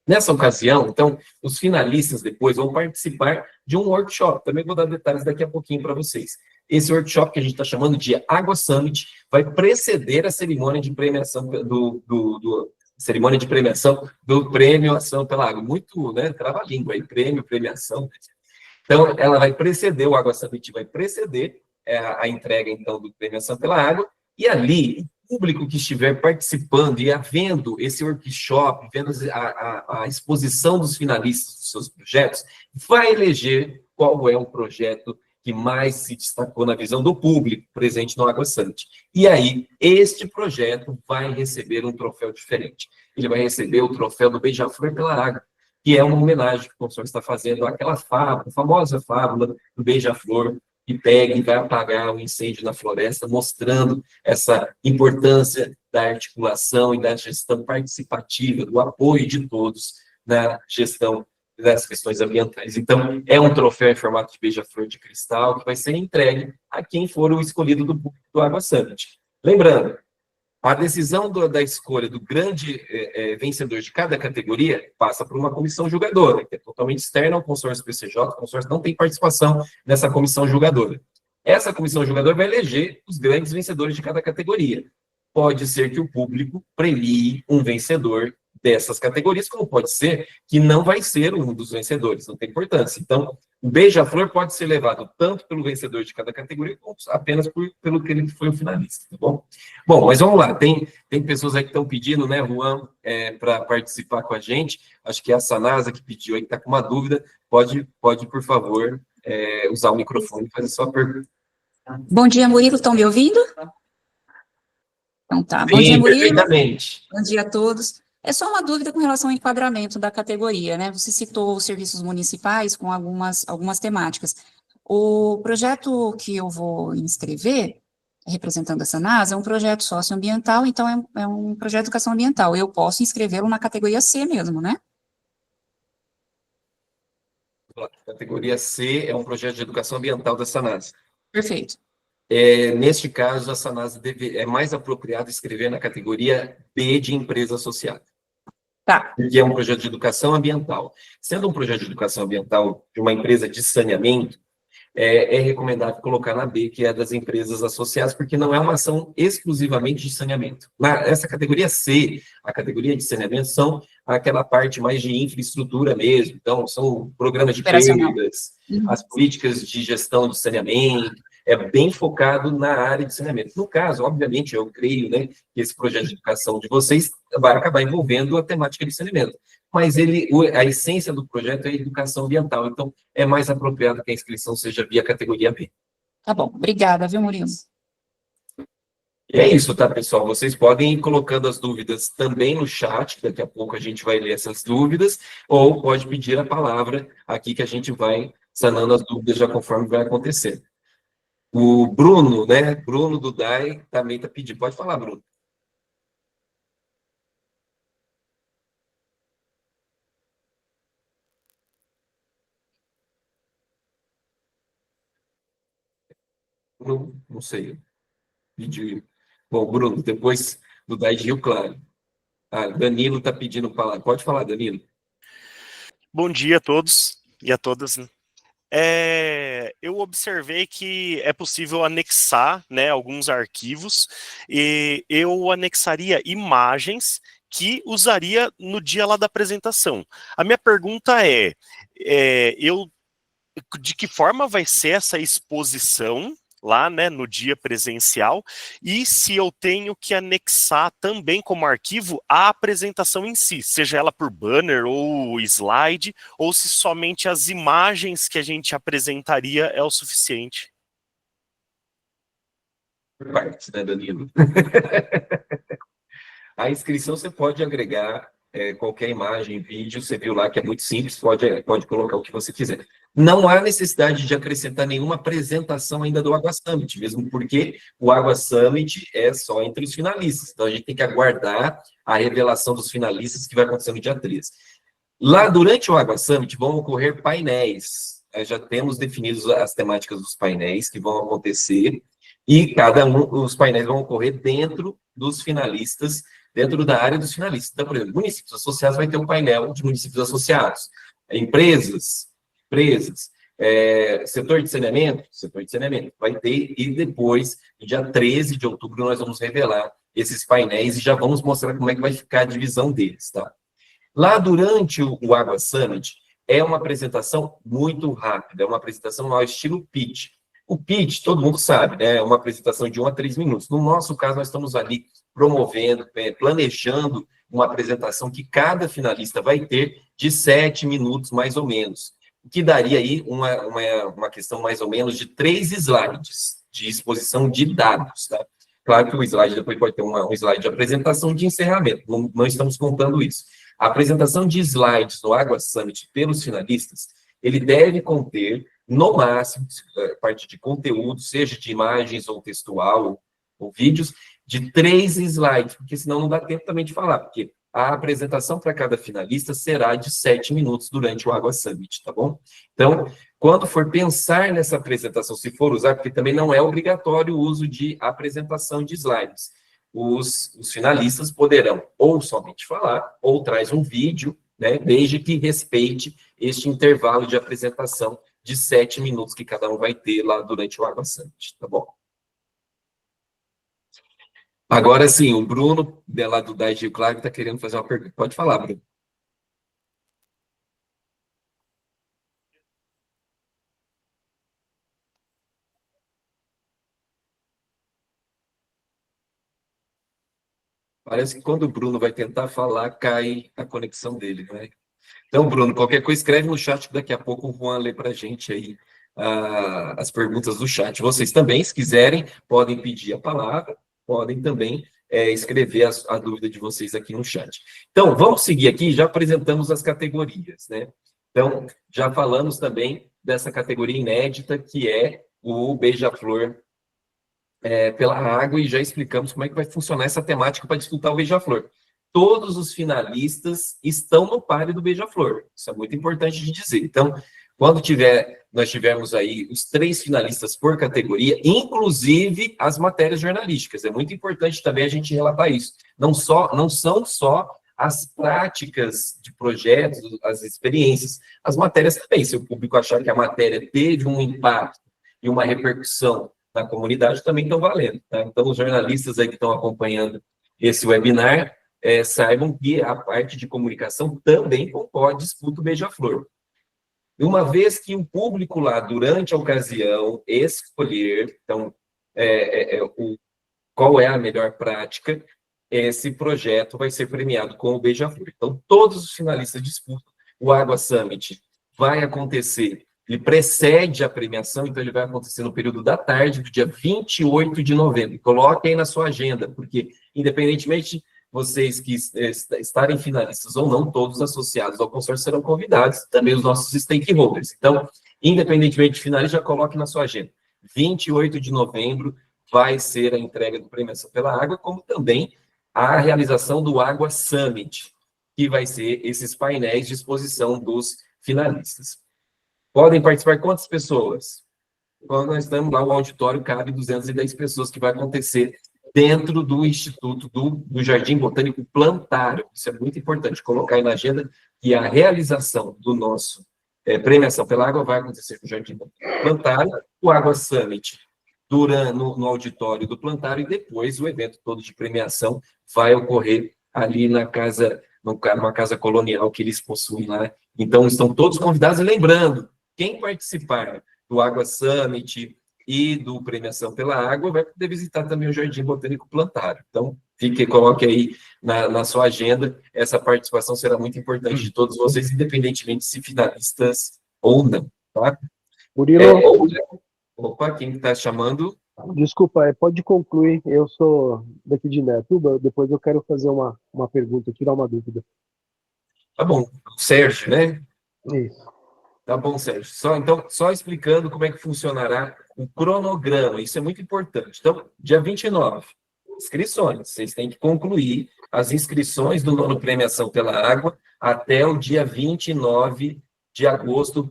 Nessa ocasião, então, os finalistas depois vão participar de um workshop, também vou dar detalhes daqui a pouquinho para vocês. Esse workshop que a gente está chamando de Água Summit vai preceder a cerimônia de premiação cerimônia de premiação do Prêmio Ação pela Água. Muito, né, trava-língua aí, prêmio, premiação. Então, ela vai preceder, o Água Summit vai preceder a entrega, então, do Prêmio Ação pela Água, e ali, o público que estiver participando e havendo esse workshop, vendo a exposição dos finalistas dos seus projetos, vai eleger qual é o projeto que mais se destacou na visão do público presente no Água Summit. E aí, este projeto vai receber um troféu diferente. Ele vai receber o troféu do Beija-Flor pela Água, que é uma homenagem que o consórcio está fazendo àquela fábula, a famosa fábula do Beija-Flor, que pega e vai apagar o incêndio na floresta, mostrando essa importância da articulação e da gestão participativa, do apoio de todos na gestão das questões ambientais. Então, é um troféu em formato de beija-flor de cristal que vai ser entregue a quem for o escolhido do público do Água Summit. Lembrando, a decisão da escolha do grande vencedor de cada categoria passa por uma comissão julgadora, que é totalmente externa ao consórcio PCJ, o consórcio não tem participação nessa comissão julgadora. Essa comissão julgadora vai eleger os grandes vencedores de cada categoria. Pode ser que o público premie um vencedor dessas categorias, como pode ser que não vai ser um dos vencedores, não tem importância. Então, o beija-flor pode ser levado tanto pelo vencedor de cada categoria, como apenas pelo que ele foi o finalista, tá bom? Bom, mas vamos lá, tem pessoas aí que estão pedindo, né, Juan, para participar com a gente, acho que é a Sanasa que pediu aí, que está com uma dúvida, pode, por favor, usar o microfone e fazer sua pergunta. Bom dia, Murilo, estão me ouvindo? Então tá, bom dia, Murilo. Perfeitamente. Bom dia a todos. É só uma dúvida com relação ao enquadramento da categoria, né? Você citou os serviços municipais com algumas temáticas. O projeto que eu vou inscrever, representando a Sanasa, é um projeto socioambiental, então é um projeto de educação ambiental. Eu posso inscrevê-lo na categoria C mesmo, né? A categoria C é um projeto de educação ambiental da Sanasa. Perfeito. Neste caso, a Sanasa é mais apropriado escrever na categoria B de empresa associada. Tá. Porque é um projeto de educação ambiental. Sendo um projeto de educação ambiental de uma empresa de saneamento, é recomendável colocar na B, que é das empresas associadas, porque não é uma ação exclusivamente de saneamento. Essa categoria C, a categoria de saneamento, são aquela parte mais de infraestrutura mesmo, então são programas de perdas, as políticas de gestão de saneamento, é bem focado na área de saneamento. No caso, obviamente, eu creio, né, que esse projeto de educação de vocês vai acabar envolvendo a temática de saneamento. Mas a essência do projeto é a educação ambiental, então é mais apropriado que a inscrição seja via categoria B. Tá bom, obrigada, viu, Murilo? É isso, tá, pessoal? Vocês podem ir colocando as dúvidas também no chat, daqui a pouco a gente vai ler essas dúvidas, ou pode pedir a palavra aqui que a gente vai sanando as dúvidas já conforme vai acontecer. O Bruno, né? Bruno do DAI também está pedindo. Pode falar, Bruno. Não sei. Pediu. Bom, Bruno, depois do DAI de Rio Claro. Danilo está pedindo palavra. Pode falar, Danilo. Bom dia a todos e a todas. Eu observei que é possível anexar, né, alguns arquivos, e eu anexaria imagens que usaria no dia lá da apresentação. A minha pergunta de que forma vai ser essa exposição lá, né, no dia presencial, e se eu tenho que anexar também como arquivo a apresentação em si, seja ela por banner ou slide, ou se somente as imagens que a gente apresentaria é o suficiente. Por partes, né, Danilo? A inscrição você pode agregar qualquer imagem, vídeo, você viu lá que é muito simples, pode colocar o que você quiser. Não há necessidade de acrescentar nenhuma apresentação ainda do Água Summit, mesmo porque o Água Summit é só entre os finalistas, então a gente tem que aguardar a revelação dos finalistas que vai acontecer no dia 13. Lá, durante o Água Summit, vão ocorrer painéis, já temos definidos as temáticas dos painéis que vão acontecer, e os painéis vão ocorrer dentro dos finalistas, dentro da área dos finalistas. Então, por exemplo, municípios associados vai ter um painel de municípios associados. Empresas, setor de saneamento vai ter, e depois, no dia 13 de outubro, nós vamos revelar esses painéis e já vamos mostrar como é que vai ficar a divisão deles, tá? Lá durante o Água Summit, é uma apresentação muito rápida, é uma apresentação ao estilo pitch. O pitch, todo mundo sabe, né? É uma apresentação de 1 a 3 minutos. No nosso caso, nós estamos ali promovendo, planejando uma apresentação que cada finalista vai ter de 7 minutos, mais ou menos, que daria aí uma questão mais ou menos de 3 slides de exposição de dados, tá? Claro que o slide depois pode ter um slide de apresentação de encerramento, não estamos contando isso. A apresentação de slides no Água Summit pelos finalistas, ele deve conter, no máximo, parte de conteúdo, seja de imagens ou textual ou vídeos, de 3 slides, porque senão não dá tempo também de falar, porque a apresentação para cada finalista será de 7 minutos durante o Água Summit, tá bom? Então, quando for pensar nessa apresentação, se for usar, porque também não é obrigatório o uso de apresentação de slides, os finalistas poderão ou somente falar, ou traz um vídeo, né, desde que respeite este intervalo de apresentação de 7 minutos que cada um vai ter lá durante o Água Summit, tá bom? Agora sim, o Bruno, lá do Daigio Claro, está querendo fazer uma pergunta. Pode falar, Bruno. Parece que quando o Bruno vai tentar falar, cai a conexão dele, né? Então, Bruno, qualquer coisa, escreve no chat que daqui a pouco o Juan lê para a gente aí as perguntas do chat. Vocês também, se quiserem, podem pedir a palavra, podem também escrever a dúvida de vocês aqui no chat. Então, vamos seguir aqui, já apresentamos as categorias, né? Então, já falamos também dessa categoria inédita, que é o Beija-Flor pela água, e já explicamos como é que vai funcionar essa temática para disputar o Beija-Flor. Todos os finalistas estão no páreo do Beija-Flor. Isso é muito importante de dizer. Então, quando nós tivermos aí os 3 finalistas por categoria, inclusive as matérias jornalísticas. É muito importante também a gente relatar isso. Não são só as práticas de projetos, as experiências, as matérias também. Se o público achar que a matéria teve um impacto e uma repercussão na comunidade, também estão valendo, tá? Então, os jornalistas aí que estão acompanhando esse webinar, saibam que a parte de comunicação também concorre, disputa o Beija-Flor. E uma vez que o público lá, durante a ocasião, escolher, então, qual é a melhor prática, esse projeto vai ser premiado com o Beija-Flor. Então, todos os finalistas disputam. O Água Summit vai acontecer, ele precede a premiação, então ele vai acontecer no período da tarde, do dia 28 de novembro. Coloque aí na sua agenda, porque, independentemente vocês que estarem finalistas ou não, todos associados ao consórcio serão convidados, também os nossos stakeholders. Então, independentemente de finalista, já coloque na sua agenda. 28 de novembro vai ser a entrega do Premiação pela Água, como também a realização do Água Summit, que vai ser esses painéis de exposição dos finalistas. Podem participar quantas pessoas? Quando nós estamos lá, o auditório cabe 210 pessoas, que vai acontecer dentro do Instituto do Jardim Botânico Plantário. Isso é muito importante, colocar aí na agenda que a realização do nosso Premiação pela Água vai acontecer no Jardim Botânico Plantário, o Água Summit no auditório do Plantário, e depois o evento todo de premiação vai ocorrer ali numa casa colonial que eles possuem lá. Então, estão todos convidados, e lembrando, quem participar do Água Summit e do Premiação pela Água vai poder visitar também o Jardim Botânico Plantário. Então, coloque aí na sua agenda, essa participação será muito importante de todos vocês, independentemente se finalistas ou não, tá? Murilo, Opa, quem está chamando? desculpa, pode concluir, eu sou daqui de Indaiatuba, depois eu quero fazer uma pergunta, tirar uma dúvida. Tá bom, Sérgio, né? Isso. Tá bom, Sérgio. Só explicando como é que funcionará o cronograma, isso é muito importante. Então, dia 29, inscrições. Vocês têm que concluir as inscrições do nono Premiação pela Água até o dia 29 de agosto,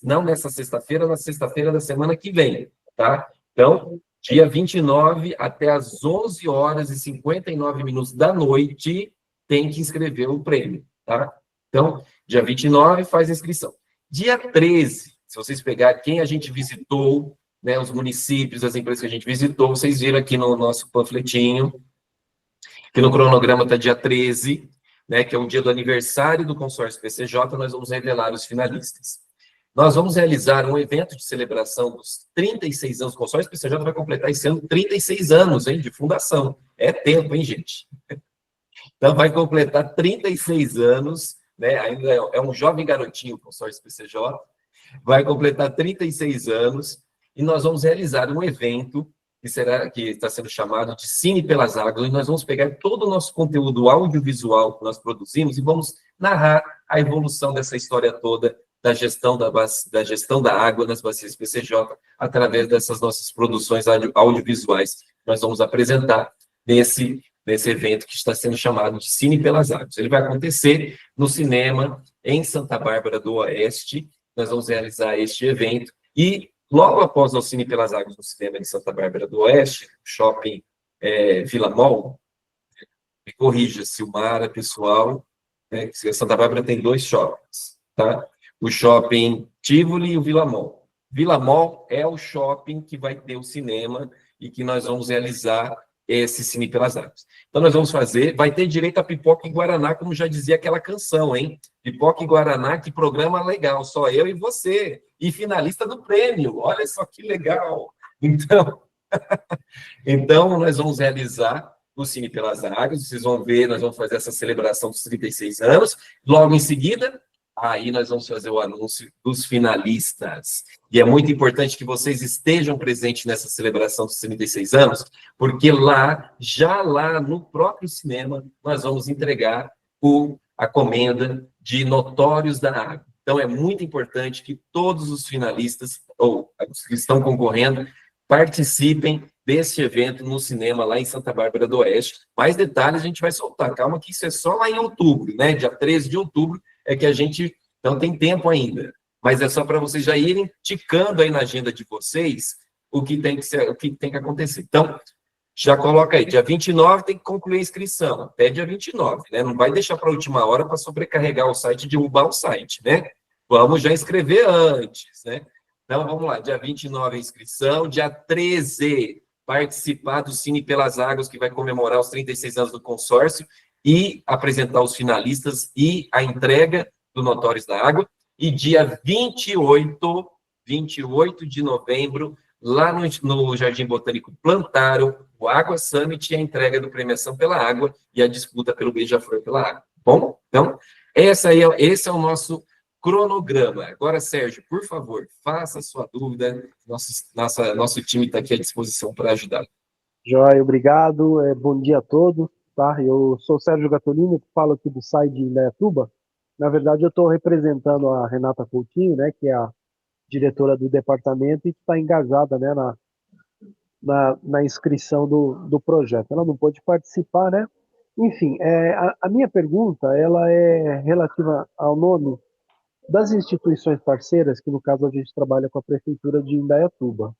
não nessa sexta-feira, na sexta-feira da semana que vem, tá? Então, dia 29 até as 11 horas e 59 minutos da noite, tem que inscrever o prêmio, tá? Então, dia 29 faz a inscrição. Dia 13, se vocês pegarem quem a gente visitou, né, os municípios, as empresas que a gente visitou, vocês viram aqui no nosso panfletinho, que no cronograma está dia 13, né, que é o dia do aniversário do consórcio PCJ, nós vamos revelar os finalistas. Nós vamos realizar um evento de celebração dos 36 anos. O consórcio PCJ vai completar esse ano 36 anos, hein, de fundação. É tempo, hein, gente? Então, vai completar 36 anos, né, ainda é um jovem garotinho o consórcio PCJ, vai completar 36 anos, e nós vamos realizar um evento que está sendo chamado de Cine pelas Águas, e nós vamos pegar todo o nosso conteúdo audiovisual que nós produzimos e vamos narrar a evolução dessa história toda da gestão da água nas bacias PCJ, através dessas nossas produções audiovisuais. Nós vamos apresentar nesse evento que está sendo chamado de Cine pelas Águas. Ele vai acontecer no cinema em Santa Bárbara do Oeste. Nós vamos realizar este evento e logo após o Cine pelas Águas no cinema de Santa Bárbara do Oeste, shopping Vila Mall, me corrija, Silmara, pessoal, né, Santa Bárbara tem 2 shoppings, tá? O shopping Tivoli e o Vila Mall. Vila Mall é o shopping que vai ter o cinema e que nós vamos realizar esse Cine pelas Águas. Então, nós vamos vai ter direito a pipoca e guaraná, como já dizia aquela canção, hein? Pipoca e guaraná, que programa legal, só eu e você, e finalista do prêmio, olha só que legal. Então nós vamos realizar o Cine pelas Águas, vocês vão ver, nós vamos fazer essa celebração dos 36 anos, logo em seguida, aí nós vamos fazer o anúncio dos finalistas. E é muito importante que vocês estejam presentes nessa celebração dos 36 anos, porque já lá no próprio cinema, nós vamos entregar a comenda de Notórios da Água. Então, é muito importante que todos os finalistas, ou os que estão concorrendo, participem desse evento no cinema lá em Santa Bárbara do Oeste. Mais detalhes a gente vai soltar. Calma que isso é só lá em outubro, né? Dia 13 de outubro é que a gente... Então, tem tempo ainda. Mas é só para vocês já irem ticando aí na agenda de vocês o que tem que acontecer. Então, já coloca aí, dia 29 tem que concluir a inscrição, até dia 29, né? Não vai deixar para a última hora para sobrecarregar o site, derrubar o site, né? Vamos já inscrever antes, né? Então, vamos lá, dia 29 a inscrição, dia 13 participar do Cine pelas Águas, que vai comemorar os 36 anos do consórcio e apresentar os finalistas e a entrega do Notórios da Água, e dia 28 de novembro, lá no Jardim Botânico Plantaro, o Água Summit e a entrega do Premiação pela Água e a disputa pelo Beija-Flor pela Água. Bom, então, esse é o nosso cronograma. Agora, Sérgio, por favor, faça a sua dúvida, nosso time está aqui à disposição para ajudar. Joia, obrigado, bom dia a todos, tá? Eu sou o Sérgio Gatolini, falo aqui do SAI de Indaiatuba. Na verdade, eu estou representando a Renata Coutinho, né, que é a diretora do departamento e que está engajada, né, na inscrição do projeto. Ela não pôde participar, né? Enfim, a minha pergunta, ela é relativa ao nome das instituições parceiras, que no caso a gente trabalha com a Prefeitura de Indaiatuba.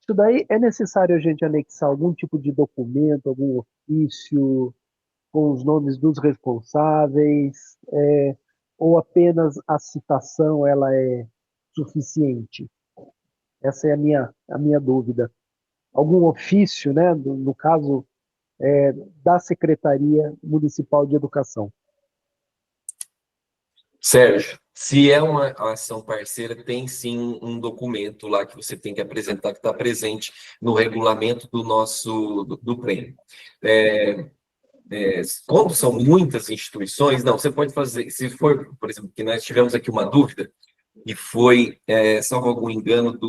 Isso daí é necessário a gente anexar algum tipo de documento, algum ofício, com os nomes dos responsáveis, ou apenas a citação ela é suficiente? Essa é a minha dúvida. Algum ofício, né, no caso, da Secretaria Municipal de Educação. Sérgio, se é uma ação parceira, tem sim um documento lá que você tem que apresentar, que está presente no regulamento do prêmio. Como são muitas instituições, não, você pode fazer, se for, por exemplo, que nós tivemos aqui uma dúvida, e foi, salvo algum engano,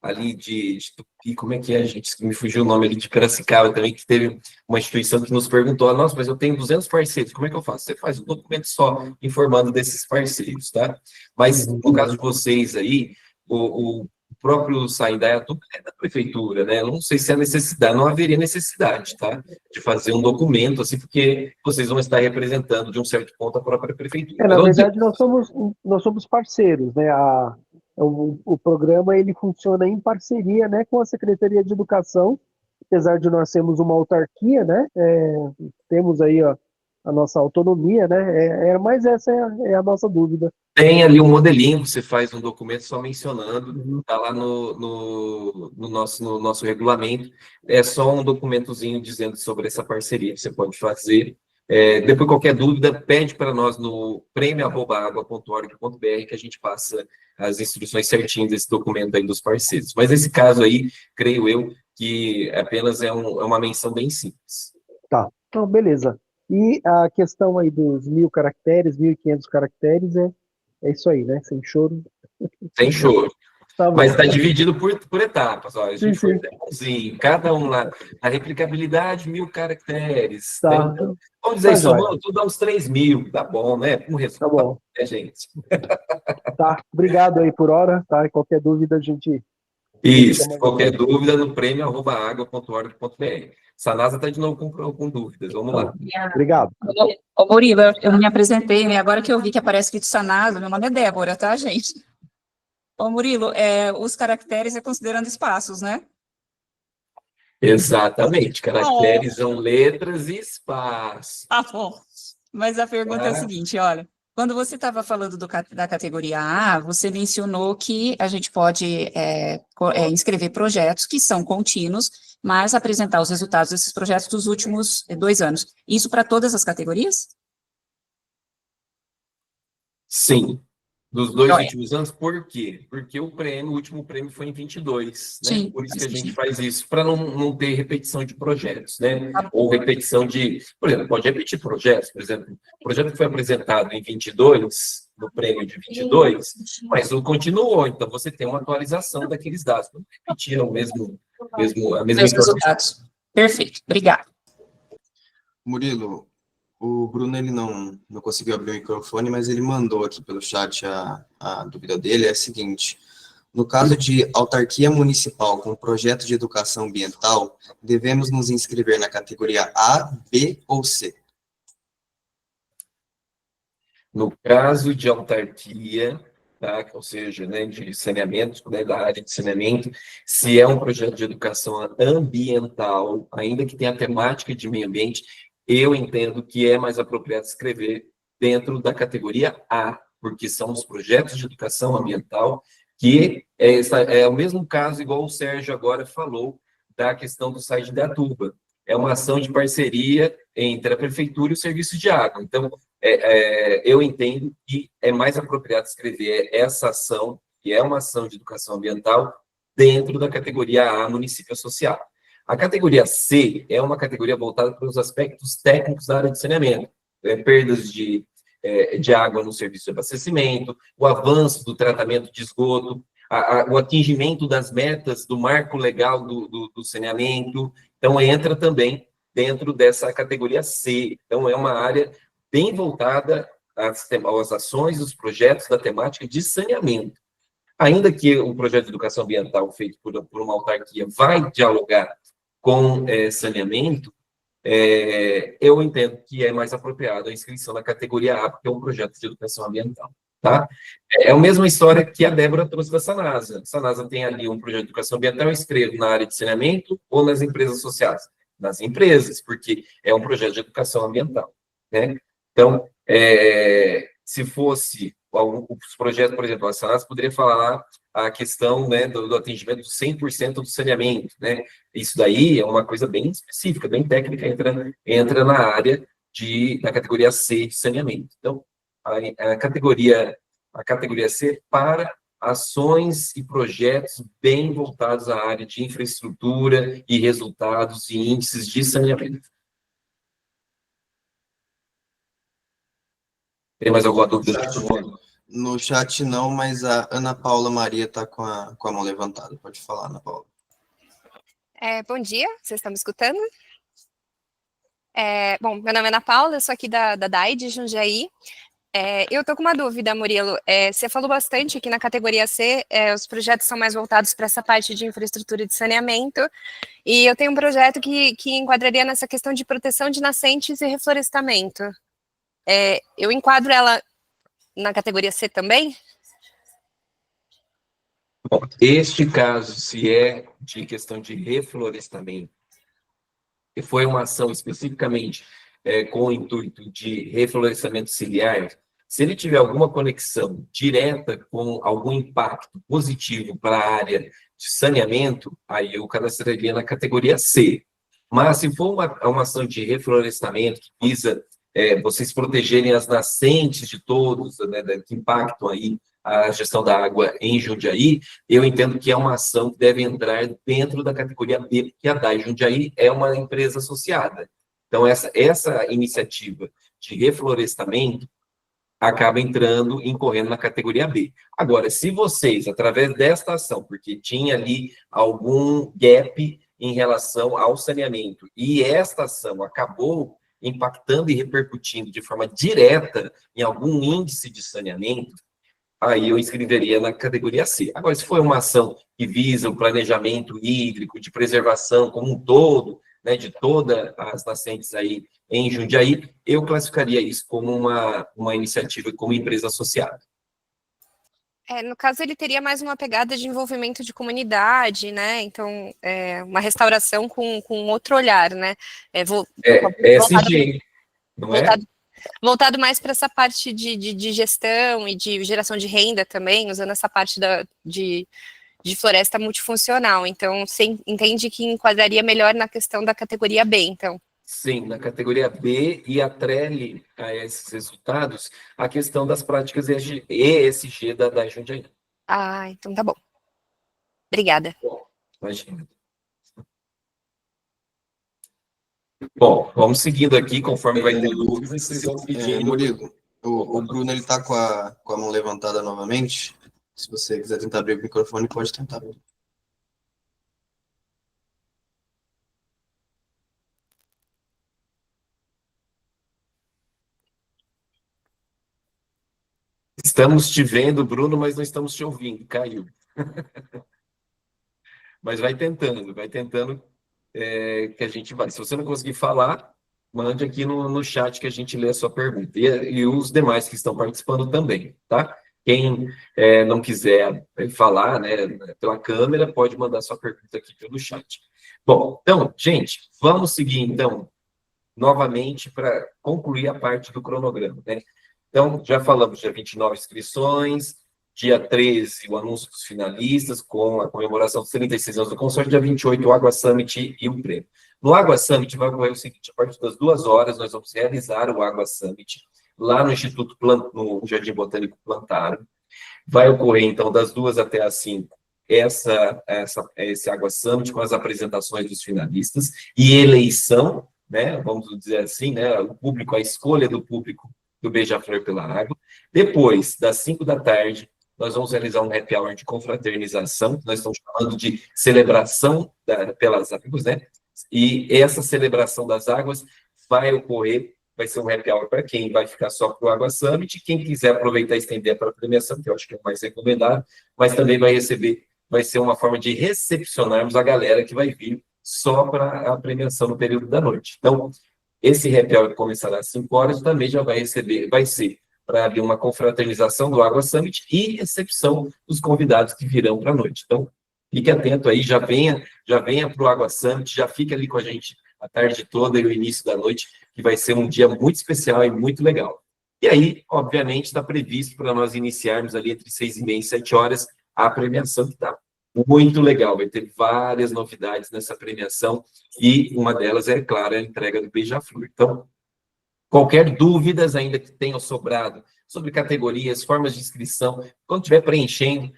ali de Tupi, como é que é, gente? Me fugiu o nome ali, de Piracicaba também, que teve uma instituição que nos perguntou, nossa, mas eu tenho 200 parceiros, como é que eu faço? Você faz um documento só, informando desses parceiros, tá? Mas, no caso de vocês aí, o próprio SAI Indaiatuba é da prefeitura, né? Eu não sei se há necessidade, não haveria necessidade, tá? De fazer um documento, assim, porque vocês vão estar representando, de um certo ponto, a própria prefeitura. Na verdade, nós somos parceiros, né? O programa, ele funciona em parceria, né, com a Secretaria de Educação, apesar de nós sermos uma autarquia, né? Temos aí a nossa autonomia, né? Mas essa é a nossa dúvida. Tem ali um modelinho, você faz um documento só mencionando, está lá no no nosso regulamento, é só um documentozinho dizendo sobre essa parceria que você pode fazer. Depois, qualquer dúvida, pede para nós no prêmio@agua.org.br que a gente passa as instruções certinhas desse documento aí dos parceiros. Mas esse caso aí, creio eu, que apenas é uma menção bem simples. Tá, então beleza. E a questão aí dos 1.000 caracteres, 1.500 caracteres, é isso aí, né? Sem choro. Sem choro. Tá bom. Mas está dividido por etapas. Ó. A gente Sim, sim. foi bonzinho, cada um lá. A replicabilidade, 1.000 caracteres. Tá. Né? Então, vamos dizer, Tá joia. somando tudo dá uns 3.000. Tá bom, né? Um Tá resultado, bom. né, gente? Tá, obrigado aí por hora, tá? E qualquer dúvida a gente Isso, chama qualquer você. dúvida no prêmio@agua.org.br. Sanasa está de novo com dúvidas, vamos lá. Obrigado. Ô, Murilo, eu não me apresentei, né? Agora que eu vi que aparece escrito Sanasa, meu nome é Débora, tá, gente? Ô, Murilo, os caracteres é considerando espaços, né? Exatamente, caracteres são letras e espaço. Ah, bom. Mas a pergunta é a seguinte, olha, quando você estava falando da categoria A, você mencionou que a gente pode inscrever projetos que são contínuos, mas apresentar os resultados desses projetos dos últimos 2 anos. Isso para todas as categorias? Sim, dos 2 Joia. últimos anos, por quê? Porque o último prêmio foi em 22, né? Sim, Por isso faz que a gente sentido. faz isso, para não ter repetição de projetos, né? Tá bom. Ou repetição por exemplo, pode repetir projetos, por exemplo, o projeto que foi apresentado em 22, no prêmio de 22, mas não continuou, então você tem uma atualização daqueles dados, não repetir a mesma Meus informação. resultados. Perfeito, obrigado. Murilo, o Bruno ele não conseguiu abrir o microfone, mas ele mandou aqui pelo chat a dúvida dele, é a seguinte: no caso de autarquia municipal com projeto de educação ambiental, devemos nos inscrever na categoria A, B ou C? No caso de autarquia, tá? Ou seja, né, de saneamento, né, da área de saneamento, se é um projeto de educação ambiental, ainda que tenha temática de meio ambiente, eu entendo que é mais apropriado escrever dentro da categoria A, porque são os projetos de educação ambiental, que é o mesmo caso, igual o Sérgio agora falou, da questão do site da Atuba. É uma ação de parceria entre a prefeitura e o serviço de água. Então, eu entendo que é mais apropriado escrever essa ação, que é uma ação de educação ambiental, dentro da categoria A, município associado. A categoria C é uma categoria voltada para os aspectos técnicos da área de saneamento, perdas de água no serviço de abastecimento, o avanço do tratamento de esgoto, o atingimento das metas do marco legal do saneamento. Então, entra também dentro dessa categoria C. Então, é uma área bem voltada às ações, os projetos da temática de saneamento. Ainda que o projeto de educação ambiental feito por uma autarquia vai dialogar com saneamento, eu entendo que é mais apropriado a inscrição na categoria A, porque é um projeto de educação ambiental. Tá? É a mesma história que a Débora trouxe da Sanasa. A Sanasa tem ali um projeto de educação ambiental, eu escrevo na área de saneamento ou nas empresas associadas? Nas empresas, porque é um projeto de educação ambiental. Né? Então, se fosse os projetos, por exemplo, a Sanasa poderia falar a questão, né, do atendimento de 100% do saneamento, né? Isso daí é uma coisa bem específica, bem técnica, entra na área da categoria C de saneamento. Então, a categoria C para ações e projetos bem voltados à área de infraestrutura e resultados e índices de saneamento. Tem mais alguma dúvida? No chat não, mas a Ana Paula Maria está com a mão levantada. Pode falar, Ana Paula. Bom dia, vocês estão me escutando? Bom, meu nome é Ana Paula, eu sou aqui da DAI de Jundiaí. Eu estou com uma dúvida, Murilo. Você falou bastante que na categoria C os projetos são mais voltados para essa parte de infraestrutura de saneamento, e eu tenho um projeto que enquadraria nessa questão de proteção de nascentes e reflorestamento. Eu enquadro ela na categoria C também? Bom, este caso, se é de questão de reflorestamento, que foi uma ação especificamente com o intuito de reflorestamento ciliar, Se ele tiver alguma conexão direta com algum impacto positivo para a área de saneamento, aí eu cadastraria na categoria C. Mas se for uma ação de reflorestamento que visa vocês protegerem as nascentes de todos, né, que impactam aí a gestão da água em Jundiaí, eu entendo que é uma ação que deve entrar dentro da categoria B, porque a DAI Jundiaí é uma empresa associada. Então, essa iniciativa de reflorestamento acaba incorrendo na categoria B. Agora, se vocês, através desta ação, porque tinha ali algum gap em relação ao saneamento, e esta ação acabou impactando e repercutindo de forma direta em algum índice de saneamento, aí eu inscreveria na categoria C. Agora, se for uma ação que visa o planejamento hídrico, de preservação como um todo, né, de todas as nascentes aí em Jundiaí, eu classificaria isso como uma iniciativa, como empresa associada. No caso, ele teria mais uma pegada de envolvimento de comunidade, né? Então, uma restauração com outro olhar, né? SG, não é? Voltado mais para essa parte de gestão e de geração de renda também, usando essa parte de floresta multifuncional. Então, você entende que enquadraria melhor na questão da categoria B, então? Sim, na categoria B, e atrele a esses resultados a questão das práticas ESG da Jundiaí. Ah, então tá bom. Obrigada. Bom, imagina. Bom, vamos seguindo aqui, conforme vai tendo dúvidas, vocês vão pedindo. Murilo, o Bruno ele está com a mão levantada novamente. Se você quiser tentar abrir o microfone, pode tentar. Estamos te vendo, Bruno, mas não estamos te ouvindo. Caiu. Mas vai tentando que a gente vai. Se você não conseguir falar, mande aqui no chat que a gente lê a sua pergunta. E os demais que estão participando também, tá? Quem não quiser falar, né, pela câmera, pode mandar sua pergunta aqui pelo chat. Bom, então, gente, vamos seguir, então, novamente para concluir a parte do cronograma, né? Então, já falamos, dia 29, inscrições, dia 13, o anúncio dos finalistas, com a comemoração dos 36 anos do consórcio, dia 28, o Água Summit e o prêmio. No Água Summit vai ocorrer o seguinte: a partir das 2 horas, nós vamos realizar o Água Summit, lá no Instituto no Jardim Botânico Plantaro. Vai ocorrer, então, das 2 até as 5, esse Água Summit, com as apresentações dos finalistas, e eleição, né, vamos dizer assim, né, o público, a escolha do público do Beija-Flor pela Água. Depois, das 5 da tarde, nós vamos realizar um happy hour de confraternização, nós estamos chamando de celebração pelas águas, né? E essa celebração das águas vai ocorrer, vai ser um happy hour para quem vai ficar só para o Água Summit, quem quiser aproveitar e estender para a premiação, que eu acho que é o mais recomendado, mas também vai ser uma forma de recepcionarmos a galera que vai vir só para a premiação no período da noite. Então, esse happy hour que começará às 5 horas também já vai ser para abrir uma confraternização do Água Summit e recepção dos convidados que virão para a noite. Então, fique atento aí, já venha para o Água Summit, já fique ali com a gente a tarde toda e o início da noite, que vai ser um dia muito especial e muito legal. E aí, obviamente, está previsto para nós iniciarmos ali entre 6h30 e 7 horas a premiação, que está muito legal, vai ter várias novidades nessa premiação, e uma delas é, claro, a entrega do Beija-Flor. Então, qualquer dúvidas ainda que tenham sobrado sobre categorias, formas de inscrição, quando estiver preenchendo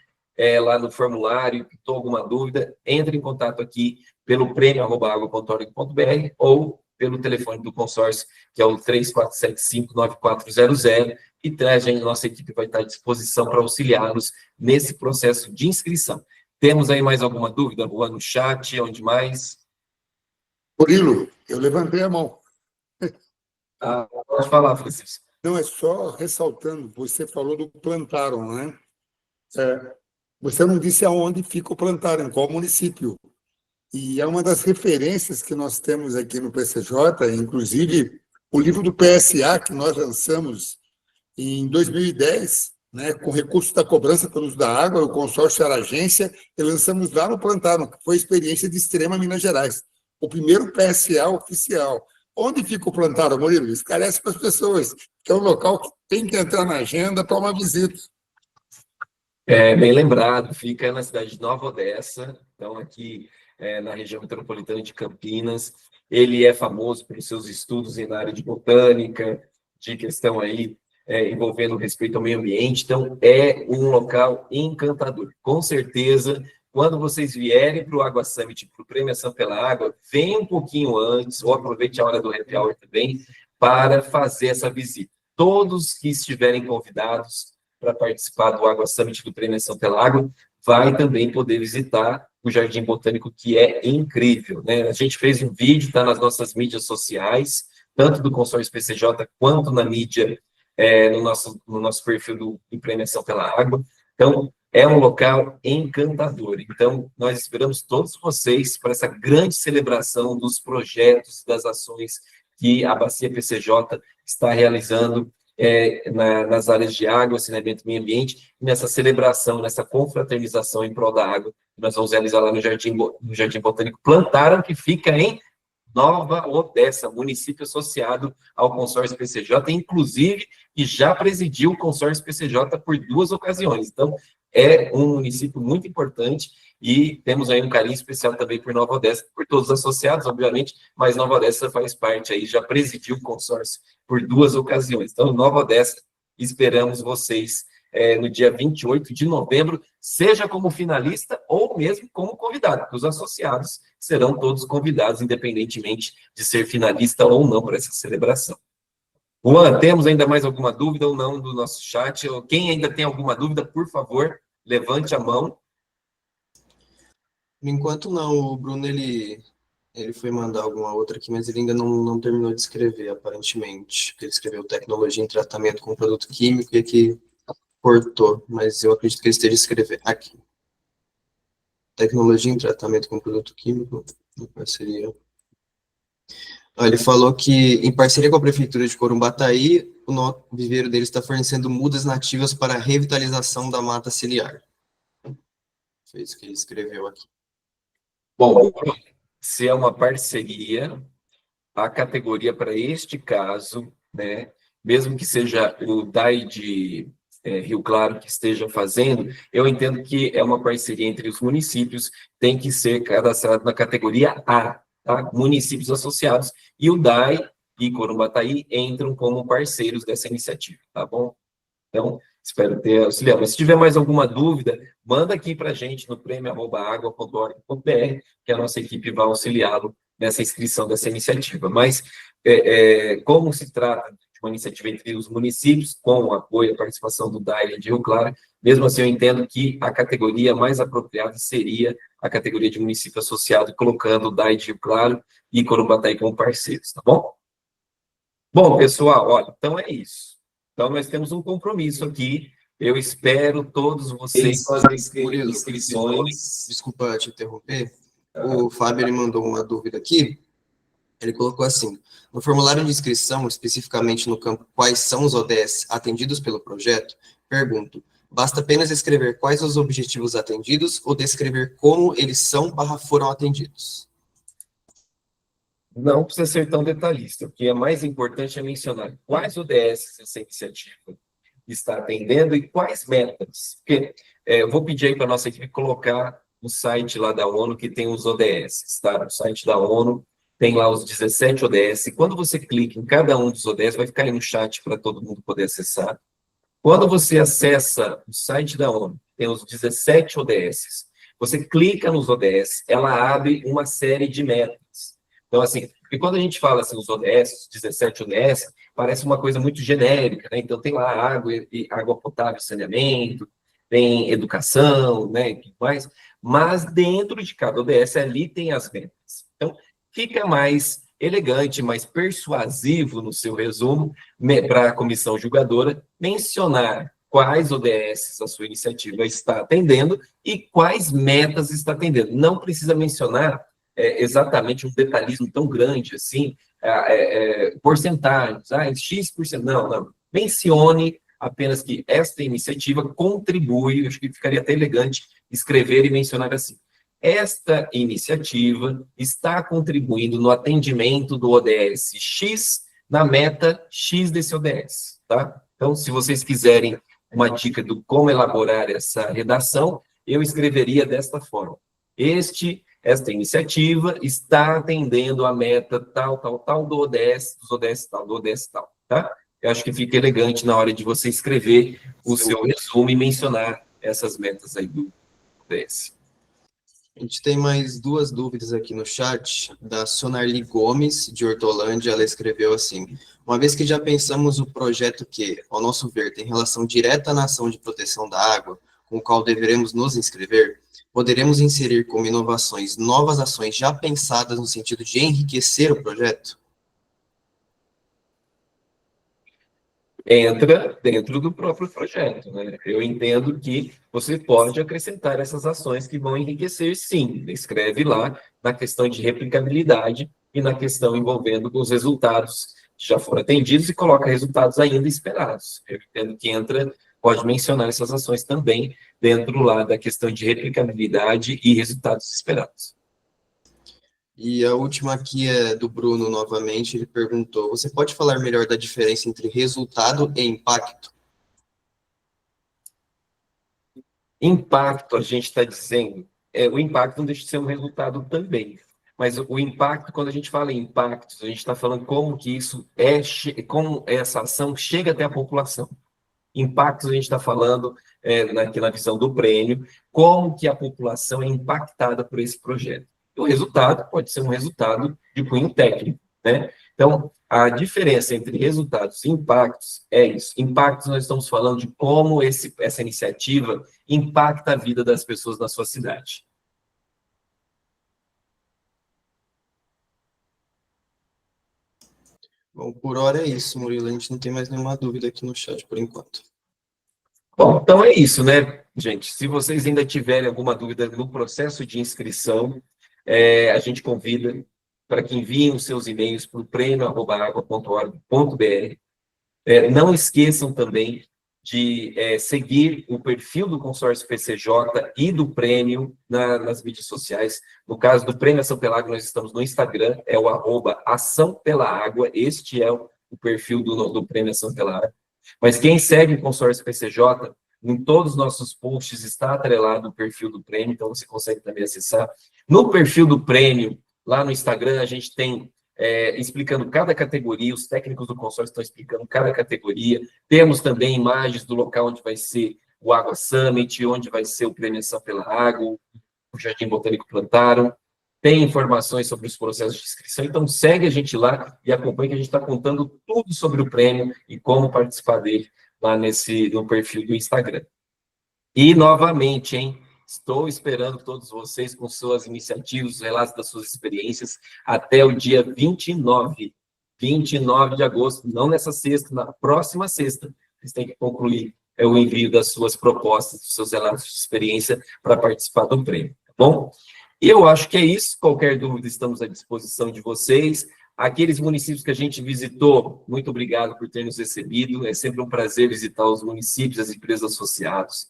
lá no formulário, estou alguma dúvida, entre em contato aqui pelo prêmio@agua.org.br ou pelo telefone do consórcio, que é o 3475-9400, e a nossa equipe vai estar à disposição para auxiliá-los nesse processo de inscrição. Temos aí mais alguma dúvida, Juan, no chat, onde mais? Murilo, eu levantei a mão. Pode falar, Francisco. Não, é só ressaltando, você falou do Plantarum, né? Você não disse aonde fica o Plantarum, em qual município. E é uma das referências que nós temos aqui no PCJ, inclusive o livro do PSA, que nós lançamos em 2010, né, com recurso da cobrança pelo uso da água, o consórcio era agência, e lançamos lá no Plantarum, que foi a experiência de Extrema Minas Gerais. O primeiro PSA oficial. Onde fica o Plantarum, Murilo? Esclarece para as pessoas, que é um local que tem que entrar na agenda para uma visita. Bem lembrado, fica na cidade de Nova Odessa, então aqui na região metropolitana de Campinas. Ele é famoso pelos seus estudos na área de botânica, de questão aí envolvendo respeito ao meio ambiente, então é um local encantador. Com certeza, quando vocês vierem para o Água Summit, para o Premiação pela Água, venham um pouquinho antes, ou aproveite a hora do happy hour também, para fazer essa visita. Todos que estiverem convidados para participar do Água Summit do Premiação pela Água, vai também poder visitar o Jardim Botânico, que é incrível, né? A gente fez um vídeo, está nas nossas mídias sociais, tanto do consórcio PCJ quanto na mídia, no nosso perfil do Premiação pela Água. Então, é um local encantador. Então, nós esperamos todos vocês para essa grande celebração dos projetos, das ações que a Bacia PCJ está realizando nas áreas de água, saneamento e meio ambiente, nessa celebração, nessa confraternização em prol da água, que nós vamos realizar lá no Jardim Botânico Plantarum, que fica em Nova Odessa, município associado ao consórcio PCJ, inclusive, que já presidiu o consórcio PCJ por 2 ocasiões. Então, é um município muito importante e temos aí um carinho especial também por Nova Odessa, por todos os associados, obviamente, mas Nova Odessa faz parte aí, já presidiu o consórcio por 2 ocasiões. Então, Nova Odessa, esperamos vocês no dia 28 de novembro, seja como finalista ou mesmo como convidado, porque os associados serão todos convidados, independentemente de ser finalista ou não para essa celebração. Juan, temos ainda mais alguma dúvida ou não do nosso chat? Quem ainda tem alguma dúvida, por favor, levante a mão. Por enquanto não, o Bruno, ele foi mandar alguma outra aqui, mas ele ainda não terminou de escrever, aparentemente. Ele escreveu tecnologia em tratamento com produto químico e aqui cortou, mas eu acredito que ele esteja escrevendo aqui. Tecnologia em tratamento com produto químico, em parceria. Ele falou que, em parceria com a Prefeitura de Corumbataí, o viveiro dele está fornecendo mudas nativas para a revitalização da mata ciliar. Foi isso que ele escreveu aqui. Bom, se é uma parceria, a categoria para este caso, né, mesmo que seja o DAI de Rio Claro que esteja fazendo, eu entendo que é uma parceria entre os municípios, tem que ser cadastrado na categoria A, tá? Municípios associados, e o DAI e Corumbataí entram como parceiros dessa iniciativa, tá bom? Então, espero ter auxiliado. Mas se tiver mais alguma dúvida, manda aqui para a gente no prêmio@agua.org.br, que a nossa equipe vai auxiliá-lo nessa inscrição dessa iniciativa. Mas, como se trata de uma iniciativa entre os municípios, com o apoio e a participação do DAI de Rio Claro, mesmo assim eu entendo que a categoria mais apropriada seria a categoria de município associado, colocando o DAI de Rio Claro e Corumbataí como parceiros, tá bom? Bom, pessoal, olha, então é isso. Então, nós temos um compromisso aqui. Eu espero todos vocês fazerem inscrições. Desculpa te interromper. O Fábio, ele mandou uma dúvida aqui. Ele colocou assim: no formulário de inscrição, especificamente no campo quais são os ODS atendidos pelo projeto, pergunto, basta apenas escrever quais os objetivos atendidos ou descrever como eles são/foram atendidos? Não precisa ser tão detalhista. O que é mais importante é mencionar quais ODS essa iniciativa está atendendo e quais metas. Porque eu vou pedir aí para a nossa equipe colocar no site lá da ONU que tem os ODS, tá? No site da ONU tem lá os 17 ODS. E quando você clica em cada um dos ODS, vai ficar aí no chat para todo mundo poder acessar. Quando você acessa o site da ONU, tem os 17 ODS, você clica nos ODS, ela abre uma série de metas. Então, assim, porque quando a gente fala assim, os ODS, os 17 ODS, parece uma coisa muito genérica, né? Então, tem lá água potável, saneamento, tem educação, né, e tudo mais, mas dentro de cada ODS ali tem as metas. Então, fica mais elegante, mais persuasivo no seu resumo, para a comissão julgadora mencionar quais ODS a sua iniciativa está atendendo e quais metas está atendendo. Não precisa mencionar exatamente um detalhismo tão grande assim, porcentagens, X%, não. Mencione apenas que esta iniciativa contribui, eu acho que ficaria até elegante escrever e mencionar assim, esta iniciativa está contribuindo no atendimento do ODS X na meta X desse ODS, tá? Então, se vocês quiserem uma dica do como elaborar essa redação, eu escreveria desta forma. Esta iniciativa está atendendo a meta tal, tal, tal do ODS, dos ODS tal, do ODS tal, tá? Eu acho que fica elegante na hora de você escrever o seu resumo e mencionar essas metas aí do ODS. A gente tem mais duas dúvidas aqui no chat, da Sonarli Gomes, de Hortolândia. Ela escreveu assim: uma vez que já pensamos o projeto que, ao nosso ver, tem relação direta na ação de proteção da água, com o qual deveremos nos inscrever, poderemos inserir como inovações novas ações já pensadas no sentido de enriquecer o projeto? Entra dentro do próprio projeto, né? Eu entendo que você pode acrescentar essas ações que vão enriquecer, sim. Escreve lá na questão de replicabilidade e na questão envolvendo os resultados que já foram atendidos e coloca resultados ainda esperados. Eu entendo que entra, pode mencionar essas ações também dentro lá da questão de replicabilidade e resultados esperados. E a última aqui é do Bruno, novamente. Ele perguntou: você pode falar melhor da diferença entre resultado e impacto? Impacto, a gente está dizendo, o impacto não deixa de ser um resultado também. Mas o impacto, quando a gente fala em impactos, a gente está falando como que isso como essa ação chega até a população. Impactos, a gente está falando, aqui na visão do prêmio, como que a população é impactada por esse projeto. O resultado pode ser um resultado de cunho técnico, né? Então, a diferença entre resultados e impactos é isso. Impactos, nós estamos falando de como essa iniciativa impacta a vida das pessoas na sua cidade. Bom, por hora é isso, Murilo. A gente não tem mais nenhuma dúvida aqui no chat por enquanto. Bom, então é isso, né, gente? Se vocês ainda tiverem alguma dúvida no processo de inscrição, a gente convida para que enviem os seus e-mails para o prêmio@agua.org.br. Não esqueçam também de seguir o perfil do consórcio PCJ e do prêmio nas mídias sociais. No caso do Prêmio Ação pela Água, nós estamos no Instagram, é o @Ação pela Água. Este é o perfil do Prêmio Ação pela Água. Mas quem segue o consórcio PCJ, em todos os nossos posts está atrelado o perfil do prêmio, então você consegue também acessar. No perfil do prêmio, lá no Instagram, a gente tem explicando cada categoria, os técnicos do consórcio estão explicando cada categoria. Temos também imagens do local onde vai ser o Água Summit, onde vai ser o Prêmio Ação pela Água, o Jardim Botânico Plantaram. Tem informações sobre os processos de inscrição, então segue a gente lá e acompanhe que a gente está contando tudo sobre o prêmio e como participar dele lá no perfil do Instagram. E, novamente, estou esperando todos vocês com suas iniciativas, relatos das suas experiências, até o dia 29 de agosto, não nessa sexta, na próxima sexta, vocês têm que concluir o envio das suas propostas, dos seus relatos de experiência para participar do prêmio, tá bom? E eu acho que é isso. Qualquer dúvida, estamos à disposição de vocês. Aqueles municípios que a gente visitou, muito obrigado por ter nos recebido. É sempre um prazer visitar os municípios, as empresas associadas.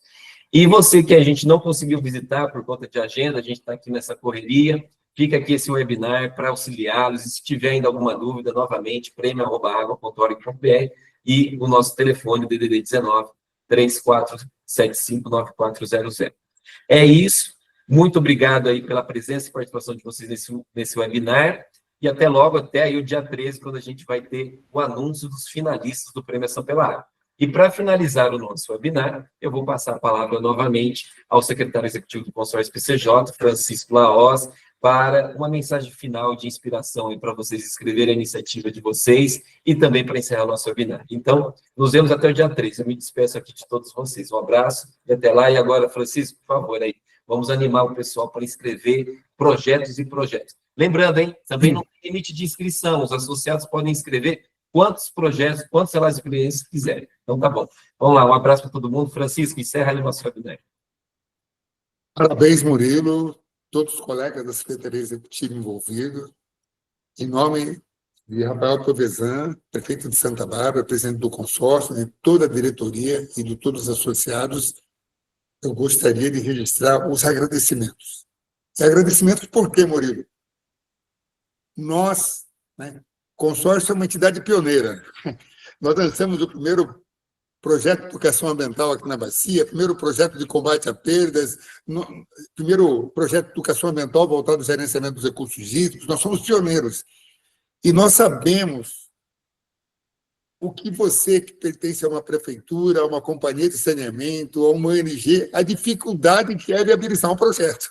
E você que a gente não conseguiu visitar por conta de agenda, a gente está aqui nessa correria, fica aqui esse webinar para auxiliá-los. E se tiver ainda alguma dúvida, novamente, prêmio@agua.org.br e o nosso telefone, DDD 19 3475 9400. É isso. Muito obrigado aí pela presença e participação de vocês nesse webinar. E até logo, até aí o dia 13, quando a gente vai ter o anúncio dos finalistas do Prêmio Ação pela Água. E para finalizar o nosso webinar, eu vou passar a palavra novamente ao secretário executivo do consórcio PCJ, Francisco Lahoz, para uma mensagem final de inspiração para vocês escreverem a iniciativa de vocês e também para encerrar o nosso webinar. Então, nos vemos até o dia 13. Eu me despeço aqui de todos vocês. Um abraço e até lá. E agora, Francisco, por favor, aí. Vamos animar o pessoal para inscrever projetos e projetos. Lembrando, também não tem limite de inscrição. Os associados podem inscrever quantos projetos, quantos relatos de experiência quiserem. Então, tá bom. Vamos lá, um abraço para todo mundo. Francisco, encerra aí o nosso webinar. Parabéns, Murilo, todos os colegas da Secretaria Executiva envolvidos. Em nome de Rafael Tovesan, prefeito de Santa Bárbara, presidente do consórcio, de toda a diretoria e de todos os associados, eu gostaria de registrar os agradecimentos. E agradecimentos por quê, Murilo? Nós, né, consórcio é uma entidade pioneira. Nós lançamos o primeiro projeto de educação ambiental aqui na Bacia, primeiro projeto de combate a perdas, primeiro projeto de educação ambiental voltado ao gerenciamento dos recursos hídricos. Nós somos pioneiros. E nós sabemos o que você que pertence a uma prefeitura, a uma companhia de saneamento, a uma ONG, a dificuldade que é viabilizar um projeto.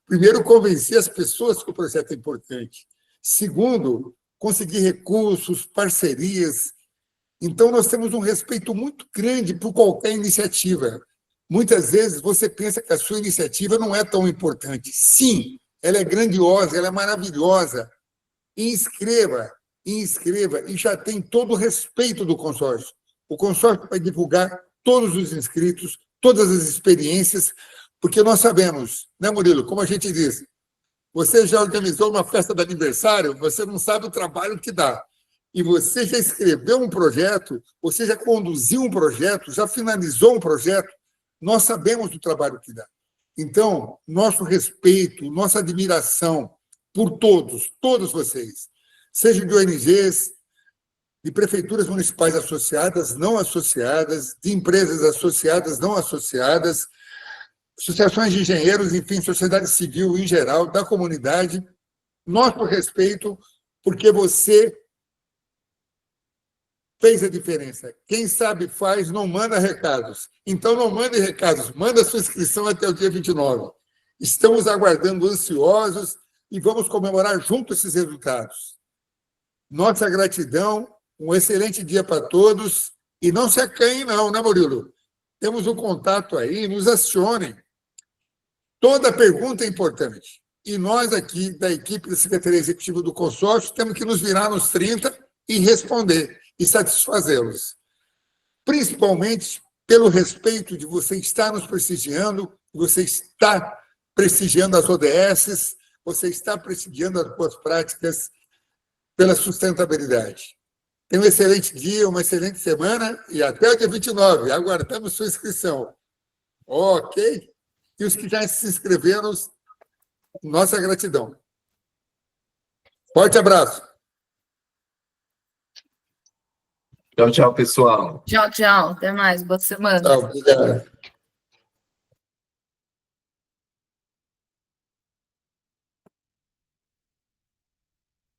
Primeiro, convencer as pessoas que o projeto é importante. Segundo, conseguir recursos, parcerias. Então, nós temos um respeito muito grande por qualquer iniciativa. Muitas vezes você pensa que a sua iniciativa não é tão importante. Sim, ela é grandiosa, ela é maravilhosa. Inscreva, e já tem todo o respeito do consórcio. O consórcio vai divulgar todos os inscritos, todas as experiências, porque nós sabemos, né, Murilo, como a gente diz, você já organizou uma festa de aniversário, você não sabe o trabalho que dá. E você já escreveu um projeto, você já conduziu um projeto, já finalizou um projeto, nós sabemos do trabalho que dá. Então, nosso respeito, nossa admiração por todos vocês, seja de ONGs, de prefeituras municipais associadas, não associadas, de empresas associadas, não associadas, associações de engenheiros, enfim, sociedade civil em geral, da comunidade, nosso respeito, porque você fez a diferença. Quem sabe faz, não manda recados. Então, não mande recados, manda sua inscrição até o dia 29. Estamos aguardando ansiosos e vamos comemorar juntos esses resultados. Nossa gratidão, um excelente dia para todos e não se acanhem não, né, Murilo? Temos um contato aí, nos acionem. Toda pergunta é importante. E nós aqui, da equipe da Secretaria Executiva do Consórcio, temos que nos virar nos 30 e responder e satisfazê-los. Principalmente pelo respeito de você estar nos prestigiando, você está prestigiando as ODS, você está prestigiando as boas práticas pela sustentabilidade. Tenha um excelente dia, uma excelente semana e até o dia 29. Aguardamos sua inscrição. Ok? E os que já se inscreveram, nossa gratidão. Forte abraço. Tchau, tchau, pessoal. Tchau, tchau. Até mais. Boa semana. Tchau, obrigado.